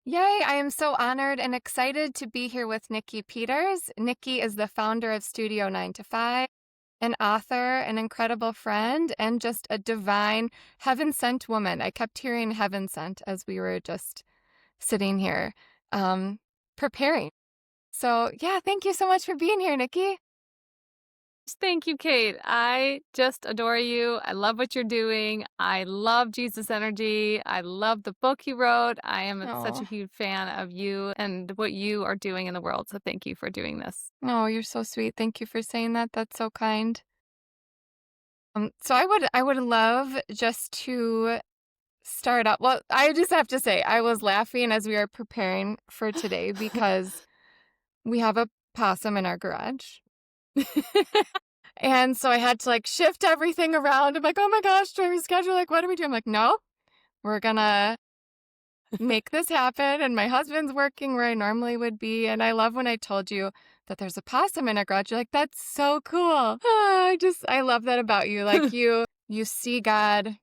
Yay, I am so honored and excited to be here with Nikki Peters. Nikki is the founder of Studio 9 to 5, an author, an incredible friend, and just a divine heaven sent woman. I kept hearing heaven sent as we were just sitting here um, preparing. So, yeah, thank you so much for being here, Nikki. Thank you, Kate. I just adore you. I love what you're doing. I love Jesus Energy. I love the book you wrote. I am such a Oh, huge fan of you and what you are doing in the world. So thank you for doing this. oh, you're so sweet. Thank you for saying that. That's so kind. So I would love just to start up. Well, I just have to say, I was laughing as we were preparing for today because we have a possum in our garage. And so I had to like shift everything around. I'm like, oh my gosh, do I reschedule? Like, what do we do? I'm like, no, we're gonna make this happen. And my husband's working where I normally would be. And I love when I told you that there's a possum in our garage. You're like, that's so cool. I love that about you. Like you see God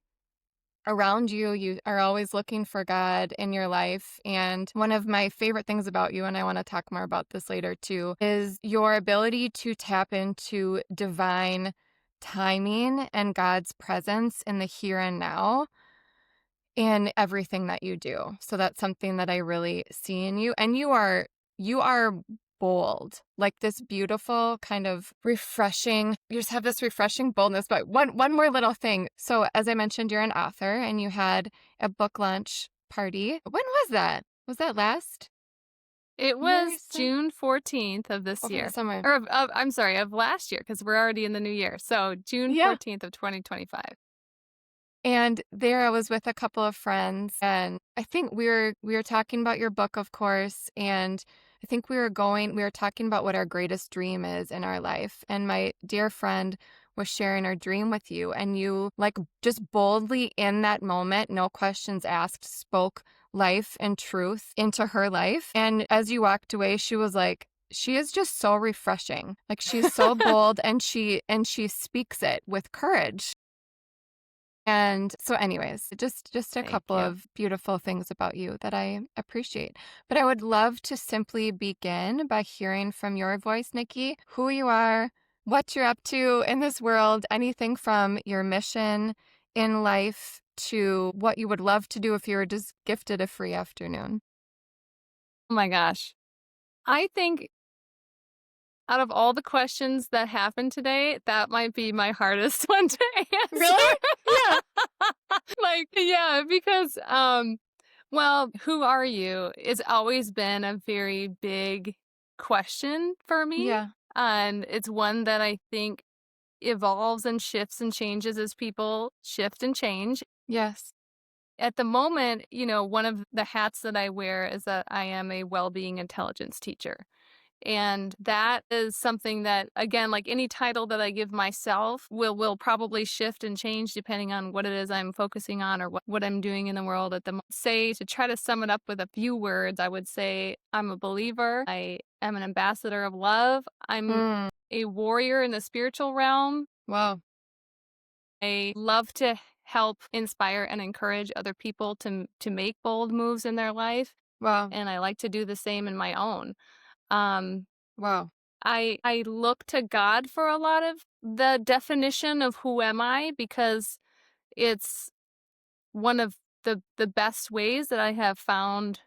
around you. You are always looking for God in your life. And one of my favorite things about you, and I want to talk more about this later too, is your ability to tap into divine timing and God's presence in the here and now in everything that you do. So that's something that I really see in you. And you are bold, like this beautiful kind of refreshing. You just have this refreshing boldness. But one more little thing. So as I mentioned, you're an author and you had a book launch party. When was that? Was that last It year? was June 14th of this Over the year. summer. Or I'm sorry, of last year, because we're already in the new year. So June Yeah. 14th of 2025. And there I was with a couple of friends and I think we were talking about your book, of course, and I think we were talking about what our greatest dream is in our life. And my dear friend was sharing her dream with you and you like just boldly in that moment, no questions asked, spoke life and truth into her life. And as you walked away, she was like, she is just so refreshing. Like she's so bold and she speaks it with courage. And so anyways, just a Thank couple you. of beautiful things about you that I appreciate. But I would love to simply begin by hearing from your voice, Nikki, who you are, what you're up to in this world, anything from your mission in life to what you would love to do if you were just gifted a free afternoon. Oh my gosh. I think out of all the questions that happened today, that might be my hardest one to answer. Really? Yeah. Like, yeah, because well, who are you? It's always been a very big question for me. Yeah. And it's one that I think evolves and shifts and changes as people shift and change. Yes. At the moment, one of the hats that I wear is that I am a well-being intelligence teacher. And that is something that, again, like any title that I give myself will probably shift and change depending on what it is I'm focusing on or what I'm doing in the world at the moment. Say, to try to sum it up with a few words, I would say I'm a believer. I am an ambassador of love. I'm Mm. a warrior in the spiritual realm. Wow. I love to help inspire and encourage other people to make bold moves in their life. Wow. And I like to do the same in my own. Um, Wow. I look to God for a lot of the definition of who am I because it's one of the best ways that I have found.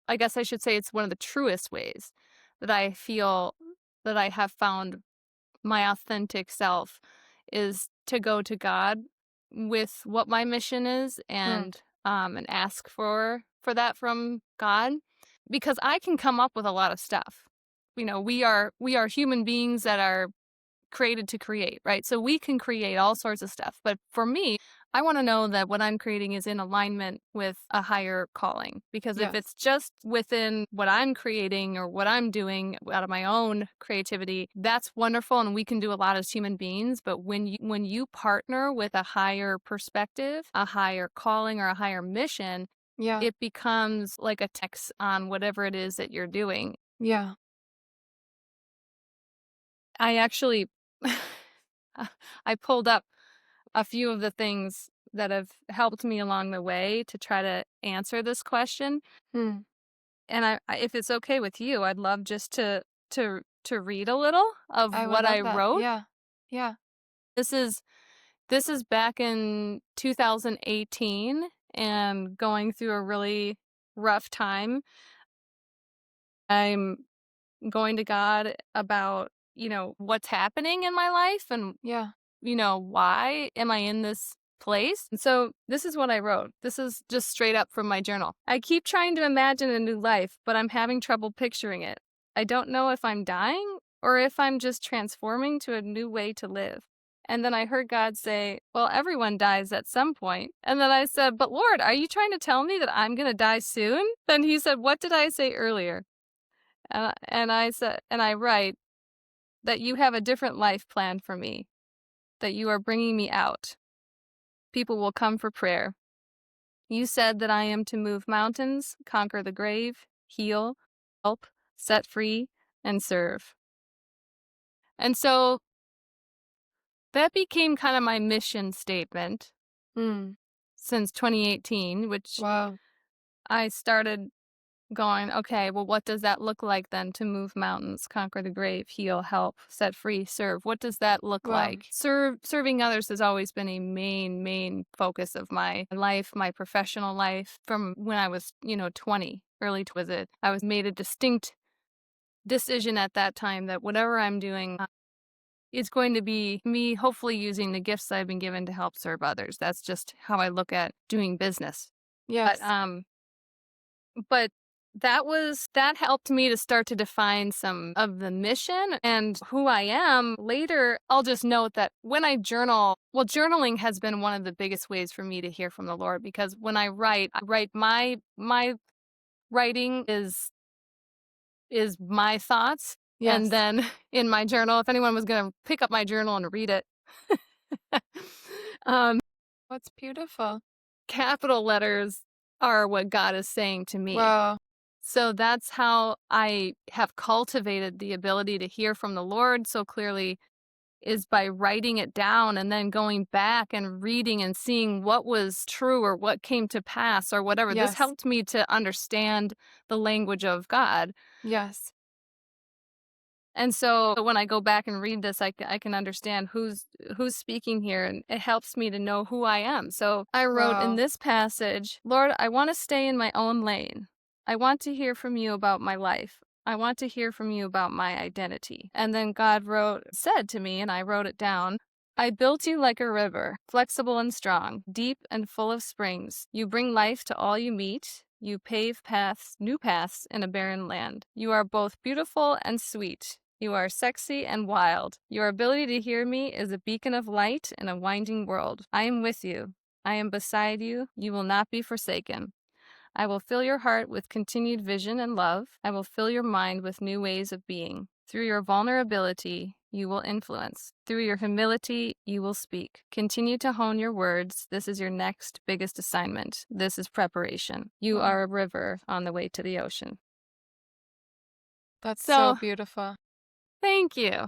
I guess I should say it's one of the truest ways that I feel that I have found my authentic self is to go to God with what my mission is Mm. and ask for that from God because I can come up with a lot of stuff. We are human beings that are created to create, right? So we can create all sorts of stuff. But for me, I want to know that what I'm creating is in alignment with a higher calling. Because if Yes. it's just within what I'm creating or what I'm doing out of my own creativity, that's wonderful and we can do a lot as human beings. But when you partner with a higher perspective, a higher calling or a higher mission, Yeah. it becomes like a text on whatever it is that you're doing. Yeah. I actually I pulled up a few of the things that have helped me along the way to try to answer this question. Hmm. And if it's okay with you, I'd love just to read a little of I would what I love that. wrote. Yeah. Yeah. This is this is back in 2018 and going through a really rough time. I'm going to God about, what's happening in my life and, Yeah. why am I in this place? And so this is what I wrote. This is just straight up from my journal. I keep trying to imagine a new life, but I'm having trouble picturing it. I don't know if I'm dying or if I'm just transforming to a new way to live. And then I heard God say, well, everyone dies at some point. And then I said, but Lord, are you trying to tell me that I'm going to die soon? Then he said, what did I say earlier? And I said, and I write that you have a different life planned for me, that you are bringing me out. People will come for prayer. You said that I am to move mountains, conquer the grave, heal, help, set free, and serve. And so that became kind of my mission statement Hmm. since 2018, which Wow. I started going, okay, well, what does that look like then to move mountains, conquer the grave, heal, help, set free, serve? What does that look Wow. like? Serving others has always been a main focus of my life, my professional life from when I was, 20, early was it. I was made a distinct decision at that time that whatever I'm doing is going to be me hopefully using the gifts I've been given to help serve others. That's just how I look at doing business. But Yes. But that helped me to start to define some of the mission and who I am. Later, I'll just note that when I journal, well, journaling has been one of the biggest ways for me to hear from the Lord, because when I write my writing is my thoughts. And Yes. then in my journal, if anyone was going to pick up my journal and read it, um, What's beautiful. capital letters are what God is saying to me. Wow. So that's how I have cultivated the ability to hear from the Lord so clearly, is by writing it down and then going back and reading and seeing what was true or what came to pass or whatever. This Yes. helped me to understand the language of God. Yes. And so when I go back and read this, I can understand who's speaking here, and it helps me to know who I am. So I wrote in Wow. this passage, Lord, I want to stay in my own lane. I want to hear from you about my life. I want to hear from you about my identity. And then God said to me, and I wrote it down, I built you like a river, flexible and strong, deep and full of springs. You bring life to all you meet. You pave new paths in a barren land. You are both beautiful and sweet. You are sexy and wild. Your ability to hear me is a beacon of light in a winding world. I am with you. I am beside you. You will not be forsaken. I will fill your heart with continued vision and love. I will fill your mind with new ways of being. Through your vulnerability, you will influence. Through your humility, you will speak. Continue to hone your words. This is your next biggest assignment. This is preparation. You Wow. are a river on the way to the ocean. That's so So, beautiful. thank you.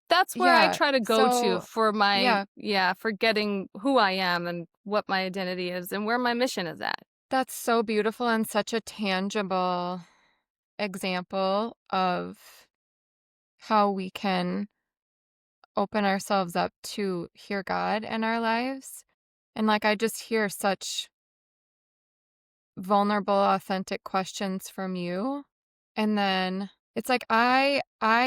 That's where I Yeah. try to go to So, for yeah, for getting who I am and what my identity is and where my mission is at. that's so beautiful and such a tangible example of how we can open ourselves up to hear God in our lives. And like, I just hear such vulnerable, authentic questions from you. And then it's like, I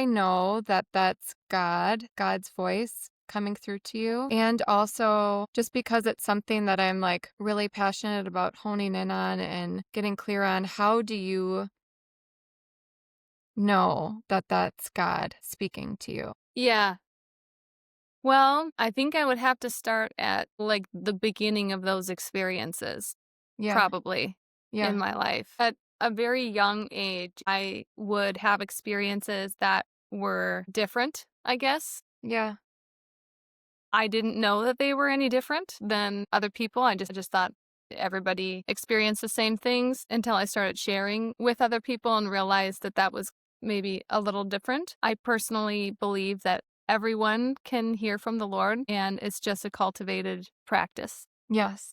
know that that's God's voice coming through to you. And also just because it's something that I'm like really passionate about honing in on and getting clear on, how do you know that that's God speaking to you? Yeah. Well, I think I would have to start at like the beginning of those experiences, Yeah. probably in Yeah. my life. At a very young age, I would have experiences that were different, I guess. Yeah. I didn't know that they were any different than other people. I just thought everybody experienced the same things until I started sharing with other people and realized that that was maybe a little different. I personally believe that everyone can hear from the Lord, and it's just a cultivated practice. Yes.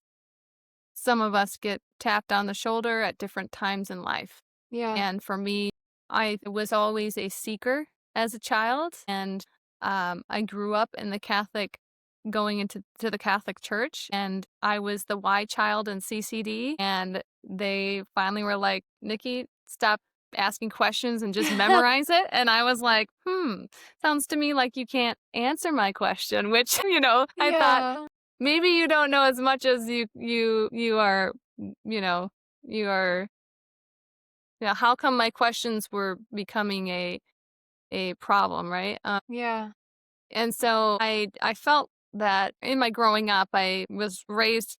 Some of us get tapped on the shoulder at different times in life. Yeah. And for me, I was always a seeker as a child, and I grew up in the Catholic, going into the Catholic Church, and I was the Y child in CCD, and they finally were like, Nikki, stop asking questions and just memorize it. And I was like, sounds to me like you can't answer my question, which, I thought, Yeah. maybe you don't know as much as you are, you are, how come my questions were becoming a problem, right? Yeah. And so I felt that in my growing up, I was raised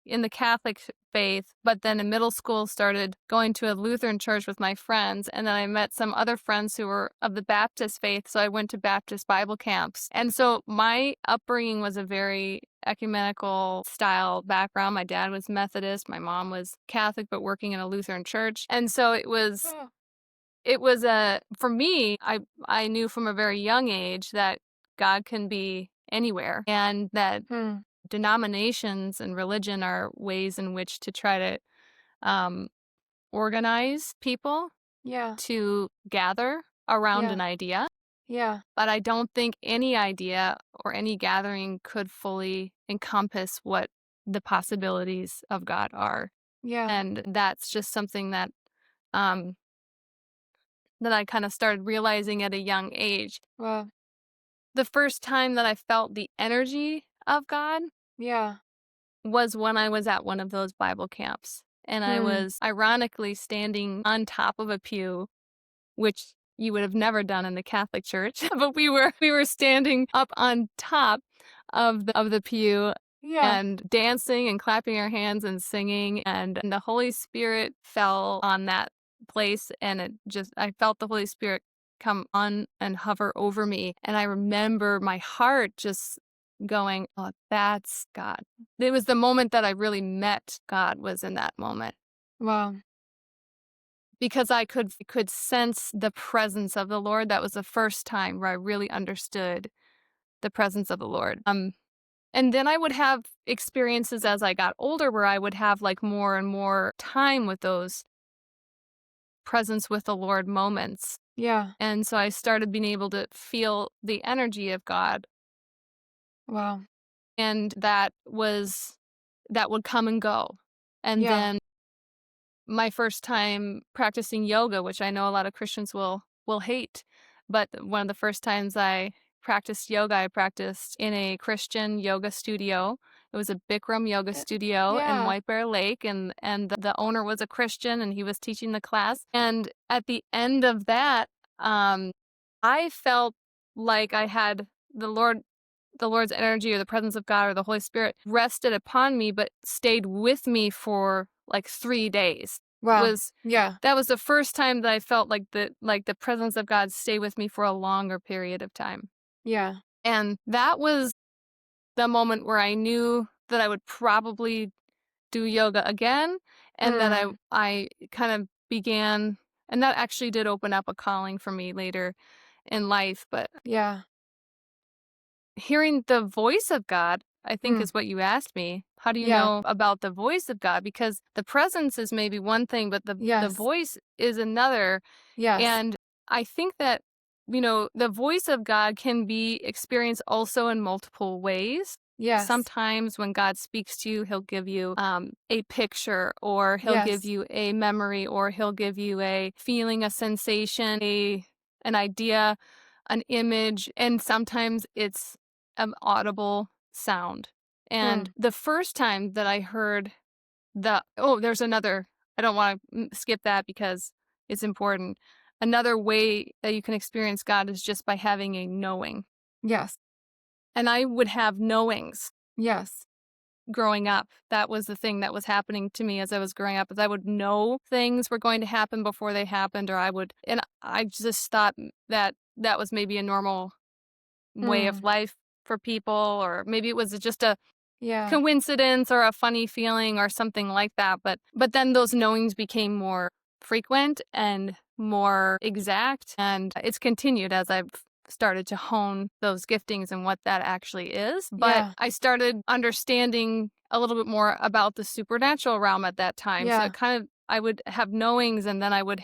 in the Catholic faith, but then in middle school started going to a Lutheran church with my friends, and then I met some other friends who were of the Baptist faith, so I went to Baptist Bible camps. And so my upbringing was a very ecumenical style background. My dad was Methodist, my mom was Catholic, but working in a Lutheran church. And so Oh. it was a, for me, I knew from a very young age that God can be anywhere, and that Hmm. denominations and religion are ways in which to try to um, organize people Yeah. to gather around Yeah. an idea. Yeah. But I don't think any idea or any gathering could fully encompass what the possibilities of God are. Yeah. And that's just something um, that I kind of started realizing at a young age. Wow. The first time that I felt the energy of God Yeah. was when I was at one of those Bible camps. And I Hmm. was ironically standing on top of a pew, which you would have never done in the Catholic Church, but we were standing up on top of the pew Yeah. and dancing and clapping our hands and singing, and the Holy Spirit fell on that place, and I felt the Holy Spirit come on and hover over me, and I remember my heart just going, oh, that's God. It was the moment that I really met God, was in that moment, Wow. because I could sense the presence of the Lord. That was the first time where I really understood the presence of the Lord. And then I would have experiences as I got older where I would have like more and more time with those presence with the Lord moments. Yeah. And so I started being able to feel the energy of God, Wow. and that would come and go. And Yeah. then my first time practicing yoga, which I know a lot of Christians will hate, but one of the first times I practiced yoga, I practiced in a Christian yoga studio. It was a Bikram yoga studio in Yeah. White Bear Lake, and the owner was a Christian, and he was teaching the class. And at the end of that, I felt like I had the Lord's energy or the presence of God or the Holy Spirit rested upon me, but stayed with me for like 3 days. Wow. Was Yeah. That was the first time that I felt like the presence of God stay with me for a longer period of time. Yeah. And that was the moment where I knew that I would probably do yoga again, and that Hmm. I kind of began, and that actually did open up a calling for me later in life. But Yeah. hearing the voice of God, I think, Hmm. is what you asked me. How do you Yeah. know about the voice of God? Because the presence is maybe one thing, but the Yes. voice is another. Yes. And I think that, the voice of God can be experienced also in multiple ways. Yes. Sometimes when God speaks to you, he'll give you a picture, or he'll give Yes. you a memory, or he'll give you a feeling, a sensation, an idea, an image, and sometimes it's an audible sound. And Hmm. the first time that I heard there's another, I don't want to skip that because it's important. Another way that you can experience God is just by having a knowing. Yes. And I would have knowings Yes. growing up. That was the thing that was happening to me as I was growing up, is I would know things were going to happen before they happened, and I just thought that that was maybe a normal way of Hmm. life for people, or maybe it was just a Yeah. coincidence or a funny feeling or something like that. But then those knowings became more frequent and more exact, and it's continued as I've started to hone those giftings and what that actually is. But Yeah. I started understanding a little bit more about the supernatural realm at that time. So Yeah. it kind of, I would have knowings, and then I would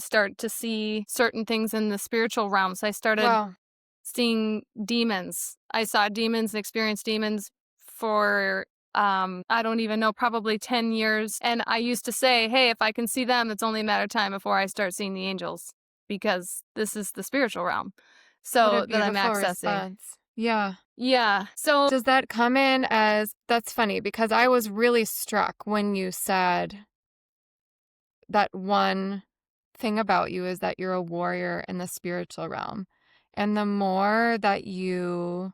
start to see certain things in the spiritual realm. So I started Wow. seeing demons. I saw demons and experienced demons for I don't even know, probably 10 years. And I used to say, hey, if I can see them, it's only a matter of time before I start seeing the angels, because this is the spiritual realm. What a So that I'm beautiful accessing. response. Yeah. Yeah. So Does that come in as that's funny because I was really struck when you said that one thing about you is that you're a warrior in the spiritual realm. And the more that you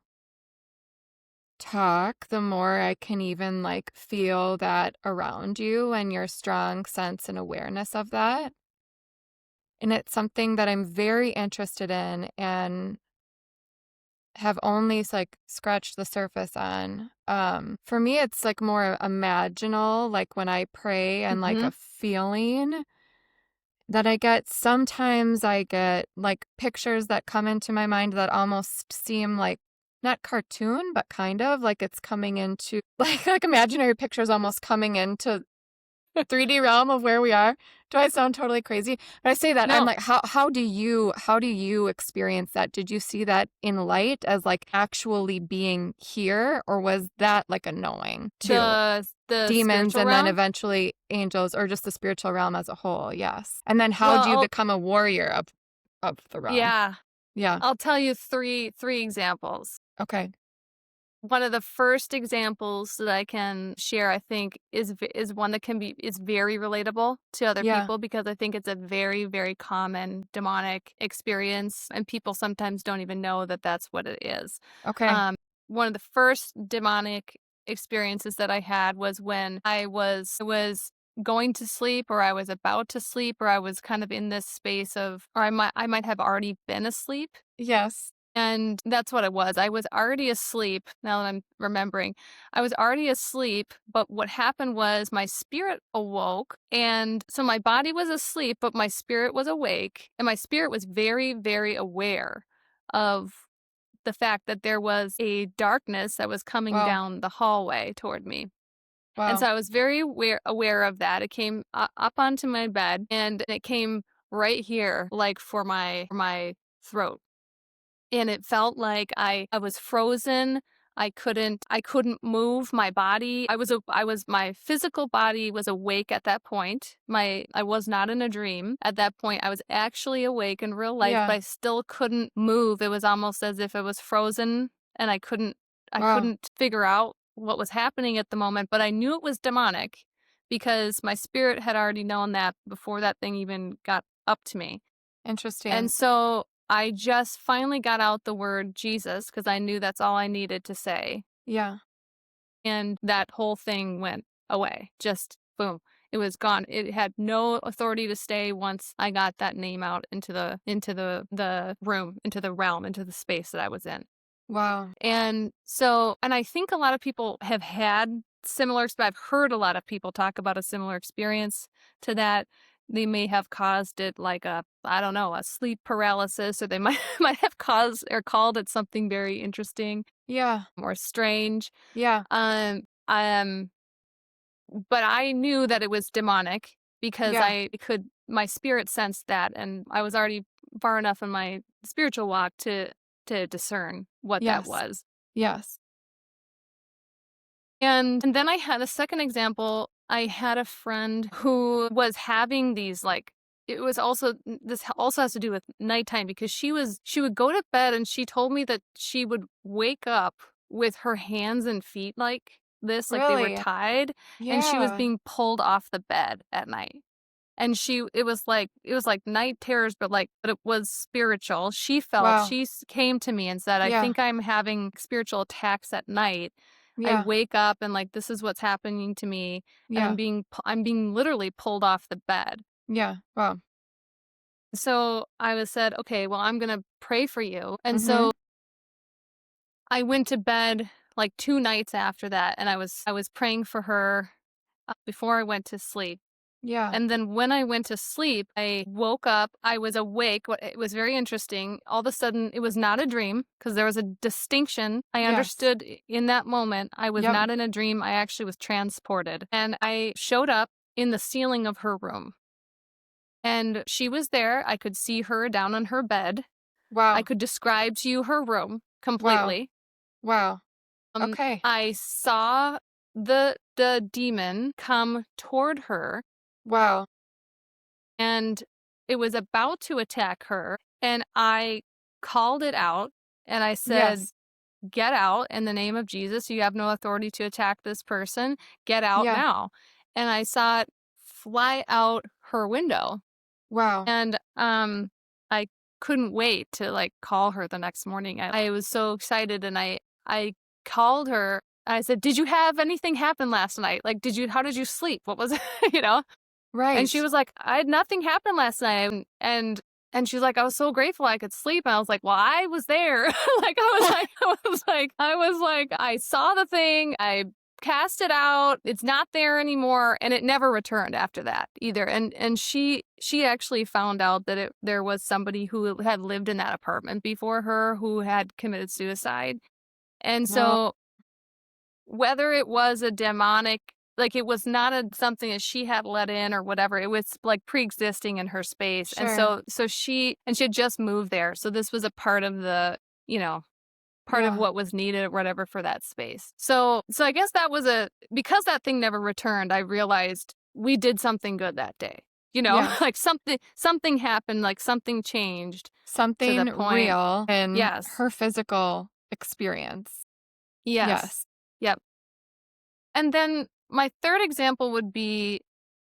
talk, the more I can even like feel that around you and your strong sense and awareness of that. And it's something that I'm very interested in and have only like scratched the surface on. For me, it's like more imaginal, like when I pray and like mhm. a feeling that I get. Sometimes I get like pictures that come into my mind that almost seem like not cartoon, but kind of like it's coming into like imaginary pictures almost coming into 3D realm of where we are. Do I sound totally crazy? But I say that I'm No, like, how do you experience that? Did you see that in light as like actually being here, or was that like a knowing too? the Demons spiritual and then realm. eventually angels or just the spiritual realm as a whole, yes. And then how Well, do you become a warrior of the realm? yeah, Yeah. I'll tell you three examples. Okay. One of the first examples that I can share, I think, is one that is very relatable to other Yeah. people, because I think it's a very, very common demonic experience, and people sometimes don't even know that that's what it is. Okay. Um, One of the first demonic experiences that I had was when I was going to sleep, or I was about to sleep, or I was kind of in this space of, or I might have already been asleep. Yes. And that's what it was. I was already asleep, now that I'm remembering. I was already asleep, but what happened was my spirit awoke. And so my body was asleep, but my spirit was awake. And my spirit was very, very aware of the fact that there was a darkness that was coming Wow. down the hallway toward me. And so Wow. I was very aware of that. It came up onto my bed, and it came right here, like for my throat, and it felt like I was frozen. I couldn't move my body. My physical body was awake at that point. I was not in a dream. At that point I was actually awake in real life, but Yeah. I still couldn't move. It was almost as if it was frozen, and I Wow. couldn't figure out what was happening at the moment, but I knew it was demonic because my spirit had already known that before that thing even got up to me. And Interesting. so I just finally got out the word Jesus, because I knew that's all I needed to say. Yeah. And that whole thing went away. Just boom. It was gone. It had no authority to stay once I got that name out into the room, into the realm, into the space that I was in. Wow. And I think a lot of people have had I've heard a lot of people talk about a similar experience to that. They may have caused it like I don't know, a sleep paralysis, or they might might have caused or called it something very interesting Yeah. or strange. Yeah. Um, um, but I knew that it was demonic because Yeah. my spirit sensed that, and I was already far enough in my spiritual walk to discern what that Yes. was. Yes. And then I had a second example. I had a friend who was having these, like, it was also this also has to do with nighttime, because she would go to bed, and she told me that she would wake up with her hands and feet like this, like they were Really? tied, and she was Yeah. being pulled off the bed at night. And it was like night terrors, but it was spiritual. Wow. Came to me and said, I Yeah. think I'm having spiritual attacks at night. I Yeah. wake up and, like, this is what's happening to me, and Yeah. I'm being literally pulled off the bed. Yeah. Wow. So I was said, okay, well, I'm gonna pray for you. And Mhm. so I went to bed like 2 nights after that, and I was praying for her before I went to sleep. Yeah. And then when I went to sleep, I woke up, I was awake. It was very interesting. All of a sudden, it was not a dream because there was a distinction. I Yes. understood in that moment, I was Yep. not in a dream. I actually was transported. And I showed up in the ceiling of her room. And she was there. I could see her down on her bed. I Wow. could describe to you her room Wow. completely. Wow. Okay. I saw the demon come toward her, Wow. and it was about to attack her, and I called it out, and I said, Yes. "Get out in the name of Jesus. You have no authority to attack this person. Get out Yeah. now." And I saw it fly out her window. Wow. And I couldn't wait to like call her the next morning. I was so excited, and I called her. I said, "Did you have anything happen last night? Like, how did you sleep? What was it?" you know? And she Right. was like, "I had nothing happen last night." And she's like, "I was so grateful I could sleep." And I was like, "Well, I was there." I was like, I saw the thing. I cast it out. It's not there anymore, and it never returned after that either. And she actually found out that there was somebody who had lived in that apartment before her who had committed suicide. And No. so whether it was a demonic, like it was not something that she had let in or whatever, it was like pre-existing in her space. And Sure. she had just moved there. So this was a part of the, you know, part of Yeah. what was needed or whatever for that space. So I guess that was because that thing never returned, I realized we did something good that day. Yes. Like something happened, like something changed to Something the point. real in Yes. her physical experience. Yes. Yes. Yep. And then my third example would be,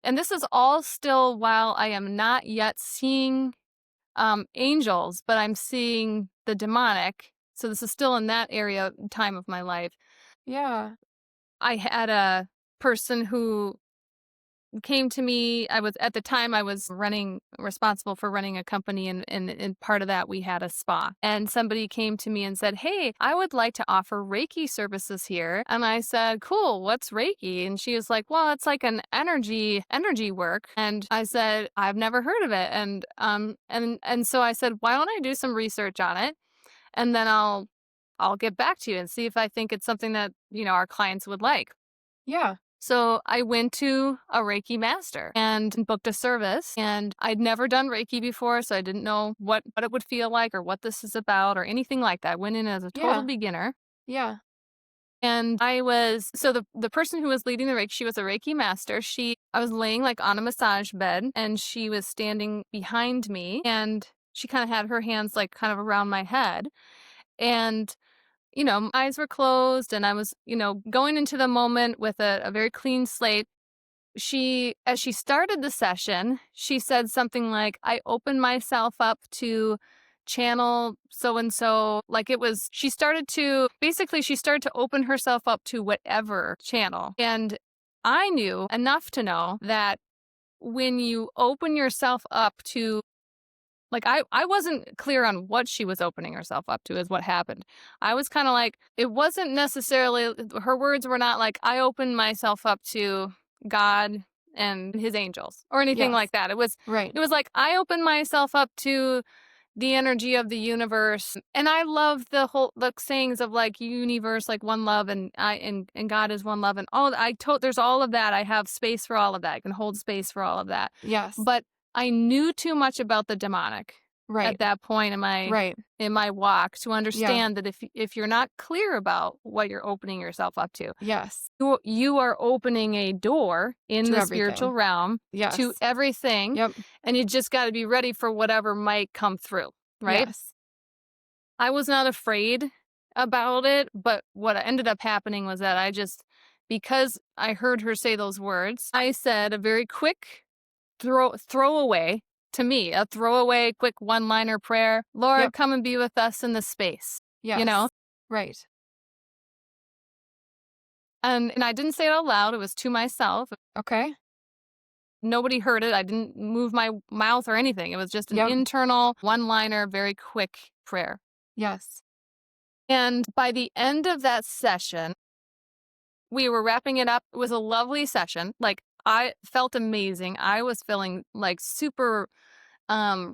and this is all still while I am not yet seeing angels, but I'm seeing the demonic. So this is still in that area time of my life. Yeah. I had a person who came to me. At the time I was responsible for running a company, and part of that we had a spa. And somebody came to me and said, "Hey, I would like to offer Reiki services here." And I said, "Cool, what's Reiki?" And she was like, "Well, it's like an energy work." And I said, "I've never heard of it." And so I said, "Why don't I do some research on it, and then I'll get back to you and see if I think it's something that, our clients would like." Yeah. So I went to a Reiki master and booked a service, and I'd never done Reiki before, so I didn't know what it would feel like or what this is about or anything like that. I went in as a total Yeah. beginner. Yeah. And the person who was leading the Reiki, she was a Reiki master. I was laying like on a massage bed, and she was standing behind me, and she kind of had her hands like kind of around my head. And my eyes were closed, and I was, going into the moment with a very clean slate. As she started the session, she said something like, "I open myself up to channel so and so." Like she started to open herself up to whatever channel. And I knew enough to know that when you open yourself up to, like, I wasn't clear on what she was opening herself up to is what happened. I was kind of like, it wasn't necessarily, her words were not like, "I opened myself up to God and his angels," or anything Yes. like that. Right. It was like, "I opened myself up to the energy of the universe." And I love the sayings of like universe, like one love, and and God is one love, and there's all of that. I have space for all of that. I can hold space for all of that. Yes. But I knew too much about the demonic Right. at that point Right. in my walk to Yeah. understand that if you're not clear about what you're opening yourself up to, Yes. you are opening a door in To the spiritual everything. realm to Yes. everything, Yep. and you just got to be ready for whatever might come through, right? Yes. I was not afraid about it, but what ended up happening was that because I heard her say those words, I said a very quick throwaway, to me, a throwaway quick one-liner prayer: "Lord, Yep. come and be with us in this space." You know? Yes. Right. And I didn't say it out loud, it was to myself. Okay. Nobody heard it. I didn't move my mouth or anything. It was just an Yep. internal one-liner, very quick prayer. Yes. And by the end of that session, we were wrapping it up. It was a lovely session. Like, I felt amazing. I was feeling like super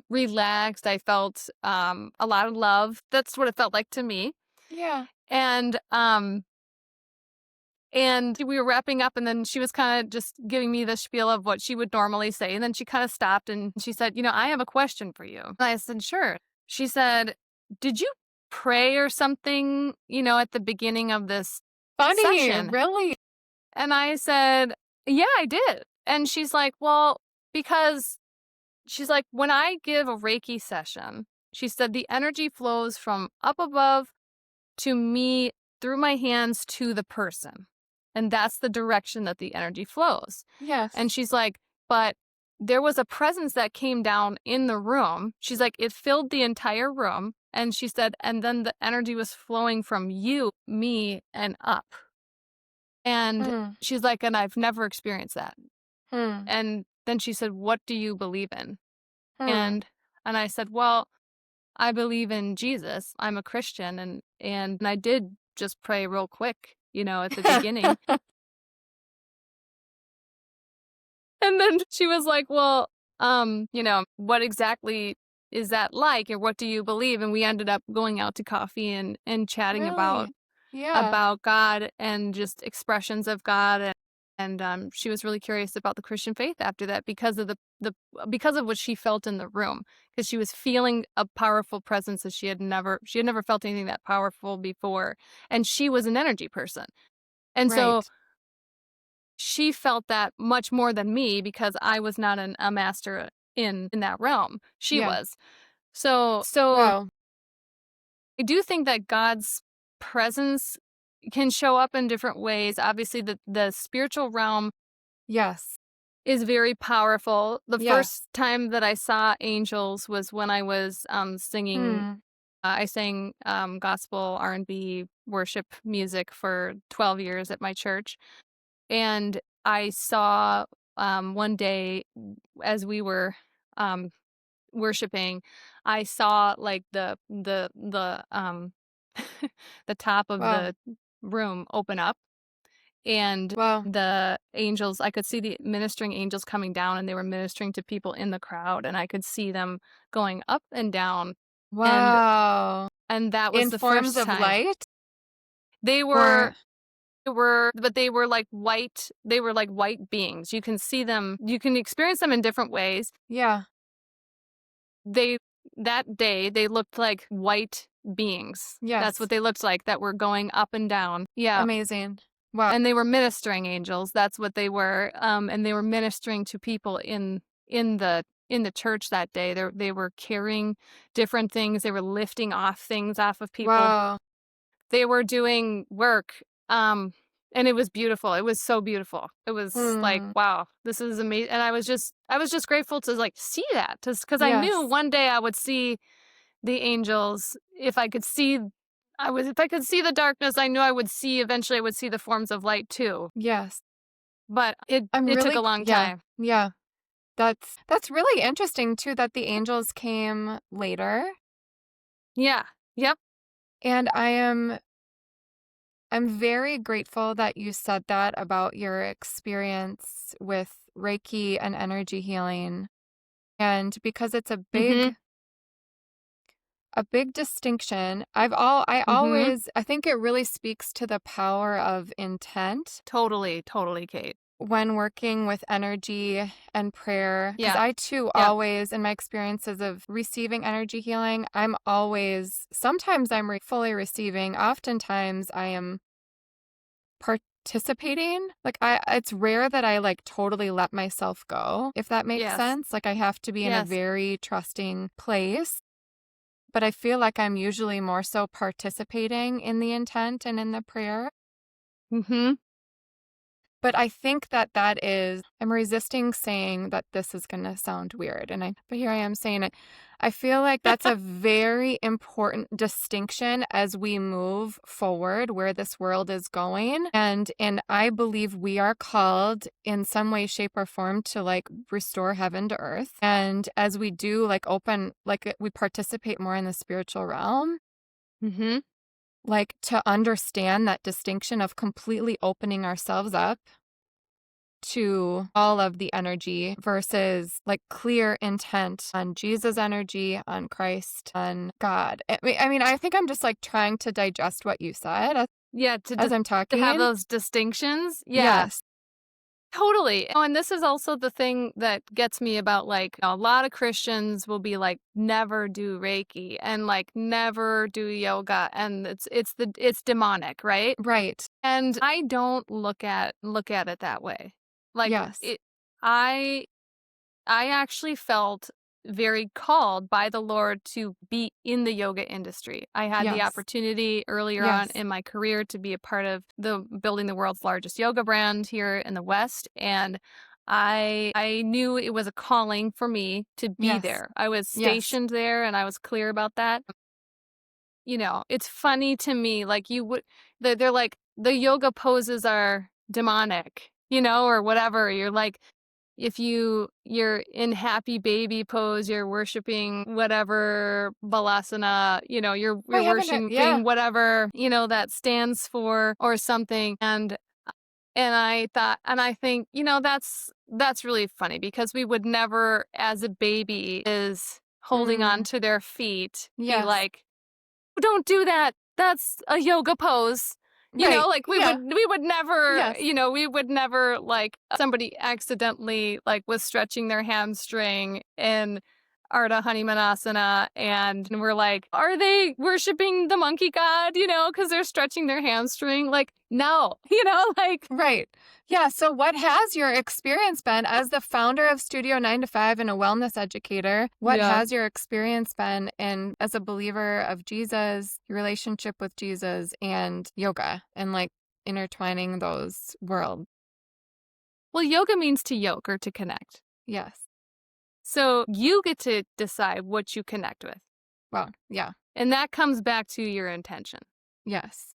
relaxed. I felt a lot of love. That's what it felt like to me. Yeah. And we were wrapping up, and then she was kind of just giving me the spiel of what she would normally say. And then she kind of stopped and she said, I have a question for you. And I said, sure. She said, did you pray or something, at the beginning of this Funny, session? really? And I said, yeah, I did. And she's like, well, because she's like, when I give a Reiki session, she said the energy flows from up above to me through my hands to the person. And that's the direction that the energy flows. Yes. And she's like, but there was a presence that came down in the room. She's like, it filled the entire room. And she said, and then the energy was flowing from you, me, and up. And Hmm. she's like, and I've never experienced that. Hmm. And then she said, what do you believe in? Hmm. And I said, well, I believe in Jesus. I'm a Christian, and I did just pray real quick, at the beginning. And then she was like, well, what exactly is that like, or what do you believe? And we ended up going out to coffee and chatting about Really? Yeah. God and just expressions of God. And she was really curious about the Christian faith after that because of because of what she felt in the room, because she was feeling a powerful presence that she had never felt anything that powerful before. And she was an energy person. And so Right. she felt that much more than me because I was not a master in that realm. She Yeah. was. So Wow. I do think that God's presence can show up in different ways. Obviously, the spiritual realm Yes. is very powerful. The Yes. first time that I saw angels was when I was singing. Hmm. I sang gospel R&B worship music for 12 years at my church, and I saw one day as we were um, worshiping, I saw like the the top of Wow. the room open up, and Wow. the angels, I could see the ministering angels coming down, and they were ministering to people in the crowd, and I could see them going up and down, and Wow. that was In the forms first of time. light They or but they were like white. They were like white beings. You can see them. You can experience them in different ways. yeah. They That day they looked like white beings. That's Yes. what they looked like, that were going up and down. Yeah. Amazing. Wow. And they were ministering angels. That's what they were. And they were ministering to people in the church that day. They were carrying different things. They were lifting off things off of people. Wow. They were doing work. And it was beautiful. It was so beautiful. It was like, Hmm. wow, this is amazing. And I was just grateful to like see that, because I knew Yes. one day I would see the angels. If I could see the darkness, I knew eventually I would see the forms of light too. Yes. But I'm it took really a long yeah. time. Yeah. That's really interesting too that the angels came later. Yeah. Yep. And I'm very grateful that you said that about your experience with Reiki and energy healing. And because it's Mhm. a big distinction. Mhm. I think it really speaks to the power of intent Totally, totally, Kate. when working with energy and prayer. Because Yeah. I too Yep. always, in my experiences of receiving energy healing, sometimes I'm fully receiving. Oftentimes I am participating. It's rare that I like totally let myself go, if that makes Yes. sense. Like I have to be in a Yes. very trusting place. But I feel like I'm usually more so participating in the intent and in the prayer. Mhm. But I think I'm resisting saying that this is going to sound weird. But here I am saying it. I feel like that's a very important distinction as we move forward where this world is going. And I believe we are called in some way, shape, or form to like restore heaven to earth. And as we do we participate more in the spiritual realm, Mhm. like to understand that distinction of completely opening ourselves up to all of the energy versus like clear intent on Jesus' energy, on Christ, on God. I mean, I think I'm just like trying to digest what you said Yeah, as I'm to have talking. those distinctions. Yeah. Yes. Totally. Oh, and this is also the thing that gets me about like a lot of Christians will be like never do Reiki and like never do yoga and it's demonic, right? Right. And I don't look at it that way. Like Yes. I I actually felt very called by the Lord to be in the yoga industry. I had the Yes. opportunity earlier on Yes. in my career to be a part of the building the world's largest yoga brand here in the West, and I knew it was a calling for me to be Yes. there. I was Yes. stationed there and I was clear about that. It's funny to me like you would they're like the yoga poses are demonic, or whatever. You're like if you're in happy baby pose, you're worshiping whatever balasana, I you're haven't heard. Yeah. worshiping whatever, that stands for or something. And I thought and I think, that's really funny because we would never as a baby is holding on Mm. to their feet be Yes. like, don't do that. That's a yoga pose. Right. Like Yeah. we would never, Yes. we would never like somebody accidentally like was stretching their hamstring in Ardha Hanumanasana and we're like, are they worshiping the monkey god, because they're stretching their hamstring? Like, no, like Right. Yeah. So, what has your experience been as the founder of Studio 9 to 5 and a wellness educator? What yeah. has your experience been in as a believer of Jesus, your relationship with Jesus, and yoga, and like intertwining those worlds? Well, yoga means to yoke or to connect. Yes. So you get to decide what you connect with. Well, yeah. And that comes back to your intention. Yes.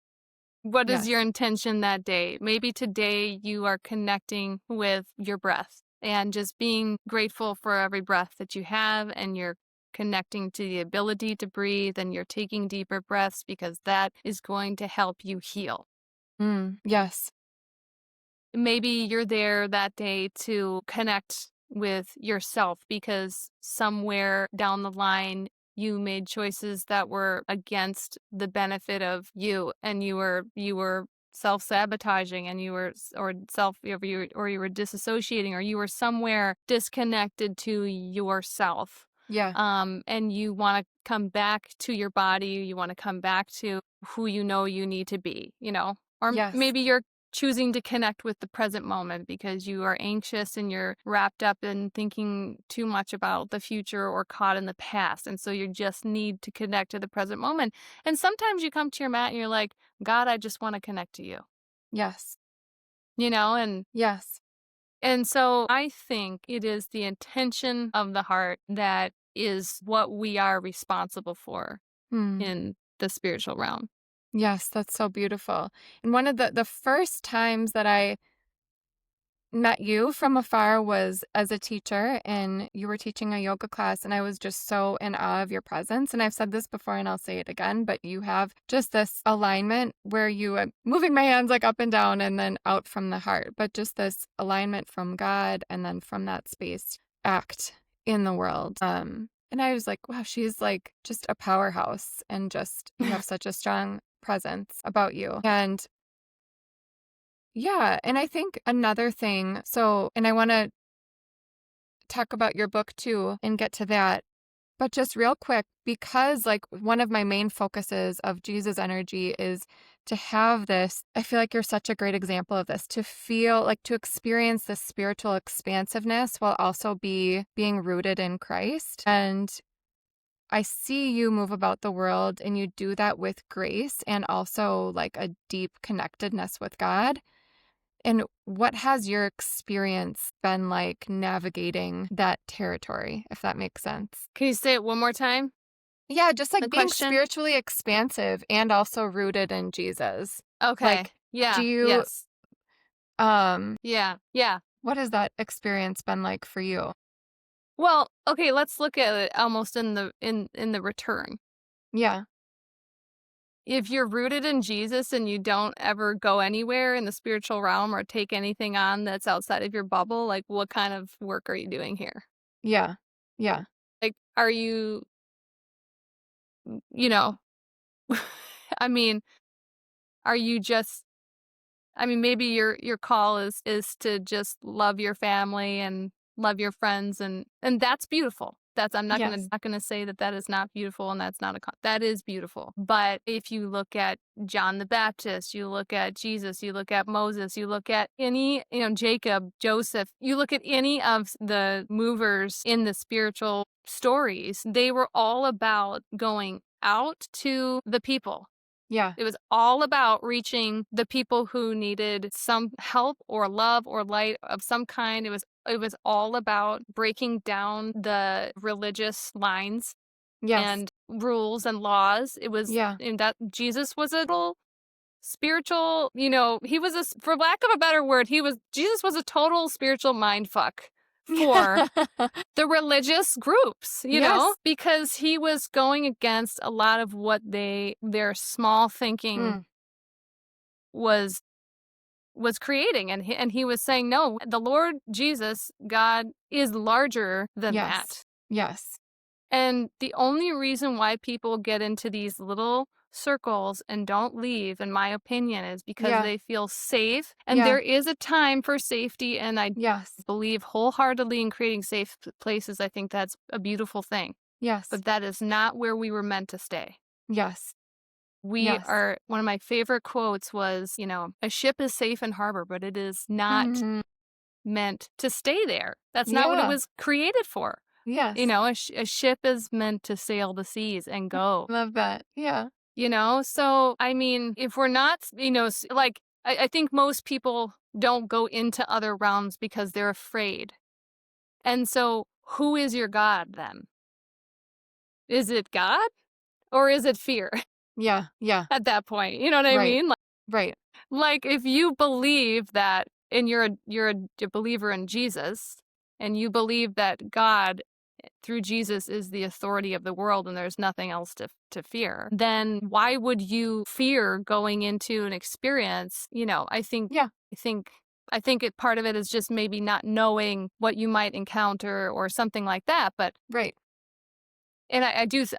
What is your Yes. intention that day? Maybe today you are connecting with your breath and just being grateful for every breath that you have, and you're connecting to the ability to breathe, and you're taking deeper breaths because that is going to help you heal. Yes. Maybe you're there that day to connect with yourself because somewhere down the line you made choices that were against the benefit of you, and you were self-sabotaging, and you were or you were disassociating, or you were somewhere disconnected to yourself. Yeah. And you want to come back to your body, you want to come back to who you need to be, or Yes. maybe you're choosing to connect with the present moment because you are anxious and you're wrapped up in thinking too much about the future or caught in the past. And so you just need to connect to the present moment. And sometimes you come to your mat and you're like, God, I just want to connect to you, Yes. you know? And Yes. and so I think it is the intention of the heart that is what we are responsible for Hmm. in the spiritual realm. Yes, that's so beautiful. And one of the first times that I met you from afar was as a teacher, and you were teaching a yoga class, and I was just so in awe of your presence. And I've said this before and I'll say it again, but you have just this alignment where you moving my hands like up and down and then out from the heart, but just this alignment from God and then from that space act in the world. And I was like, wow, she's like just a powerhouse, and just you have such a strong presence about you. And yeah, and I think another thing, and I want to talk about your book too and get to that, but just real quick, because like one of my main focuses of Jesus energy is to have this, I feel like you're such a great example of this, to feel like to experience this spiritual expansiveness while also being rooted in Christ. And I see you move about the world and you do that with grace and also like a deep connectedness with God. And what has your experience been like navigating that territory, if that makes sense? Can you say it one more time? Yeah, just The like being question? spiritually expansive and also rooted in Jesus. Okay. Like, do Yeah. you, Yes. um, Yeah. Yeah. what has that experience been like for you? Well, okay, let's look at it almost in the return. Yeah. if you're rooted in Jesus and you don't ever go anywhere in the spiritual realm or take anything on that's outside of your bubble, like, what kind of work are you doing here? Yeah. Yeah. Like, are you, you know, I mean, are you just I mean, maybe your call is to just love your family and love your friends, and that's beautiful. That's I'm Yes. not gonna say that that is not beautiful and that's not that is beautiful. But if you look at John the Baptist, you look at Jesus, you look at Moses, you look at any, Jacob, Joseph, you look at any of the movers in the spiritual stories, they were all about going out to the people. Yeah. It was all about reaching the people who needed some help or love or light of some kind. It was all about breaking down the religious lines Yes. and rules and laws. It was Yeah. in that Jesus was a little spiritual, he was for lack of a better word, Jesus was a total spiritual mind fuck for the religious groups, Yes. because he was going against a lot of what their small thinking Mm. was creating, and he was saying, no, the Lord Jesus, God, is larger than Yes. that. Yes. And the only reason why people get into these little circles and don't leave, in my opinion, is because Yeah. they feel safe. And Yeah. there is a time for safety, and I Yes. believe wholeheartedly in creating safe places. I think that's a beautiful thing. Yes. But that is not where we were meant to stay. Yes. We Yes. are, one of my favorite quotes was, a ship is safe in harbor, but it is not Mhm. meant to stay there. That's not what it Yeah. was created for. Yes. A ship is meant to sail the seas and go, Love that. Yeah. So I mean, if we're not, like, I think most people don't go into other realms because they're afraid. And so who is your God then? Is it God or is it fear Yeah. Yeah. at that point? You know what I Right. mean? Right. Like if you believe that, and you're a believer in Jesus, and you believe that God through Jesus is the authority of the world and there's nothing else to fear, then why would you fear going into an experience? Yeah. I think I think part of it is just maybe not knowing what you might encounter or something like that. But Right. and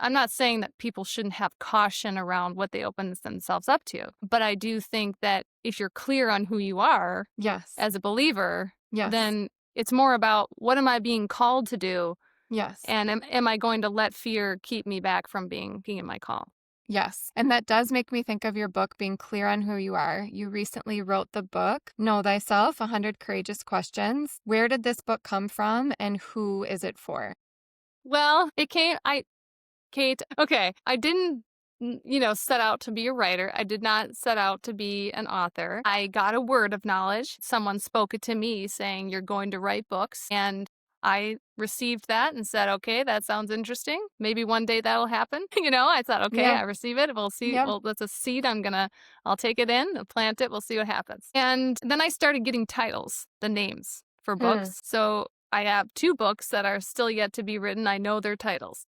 I'm not saying that people shouldn't have caution around what they open themselves up to, but I do think that if you're clear on who you are Yes. as a believer, Yes. then it's more about what am I being called to do, Yes. and am I going to let fear keep me back from being in my call? Yes. And that does make me think of your book, Being Clear on Who You Are. You recently wrote the book, Know Thyself, 100 Courageous Questions. Where did this book come from and who is it for? Well, Kate, okay, I didn't, set out to be a writer. I did not set out to be an author. I got a word of knowledge. Someone spoke it to me saying, you're going to write books. And I received that and said, okay, that sounds interesting. Maybe one day that'll happen. I thought, okay, Yeah. I receive it. We'll see. Yeah. Well, that's a seed. I'll take it in, I'll plant it. We'll see what happens. And then I started getting titles, the names for Hmm. books. So I have 2 books that are still yet to be written. I know their titles.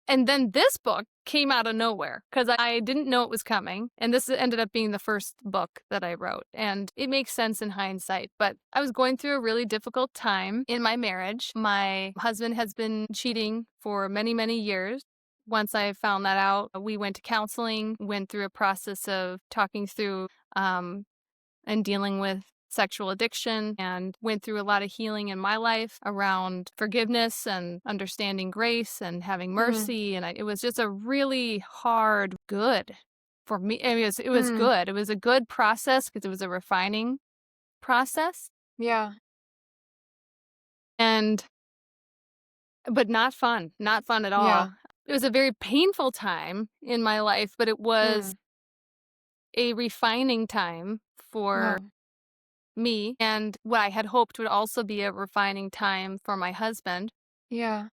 And then this book came out of nowhere because I didn't know it was coming. And this ended up being the first book that I wrote. And it makes sense in hindsight. But I was going through a really difficult time in my marriage. My husband has been cheating for many, many years. Once I found that out, we went to counseling, went through a process of talking through and dealing with sexual addiction, and went through a lot of healing in my life around forgiveness and understanding grace and having Hmm. mercy. And it was just a really hard good for me. I mean, it was Hmm. good. It was a good process because it was a refining process, Yeah. and but not fun at Yeah. all. It was a very painful time in my life, but it was Hmm. a refining time for Wow. me, and what I had hoped would also be a refining time for my husband. Yeah.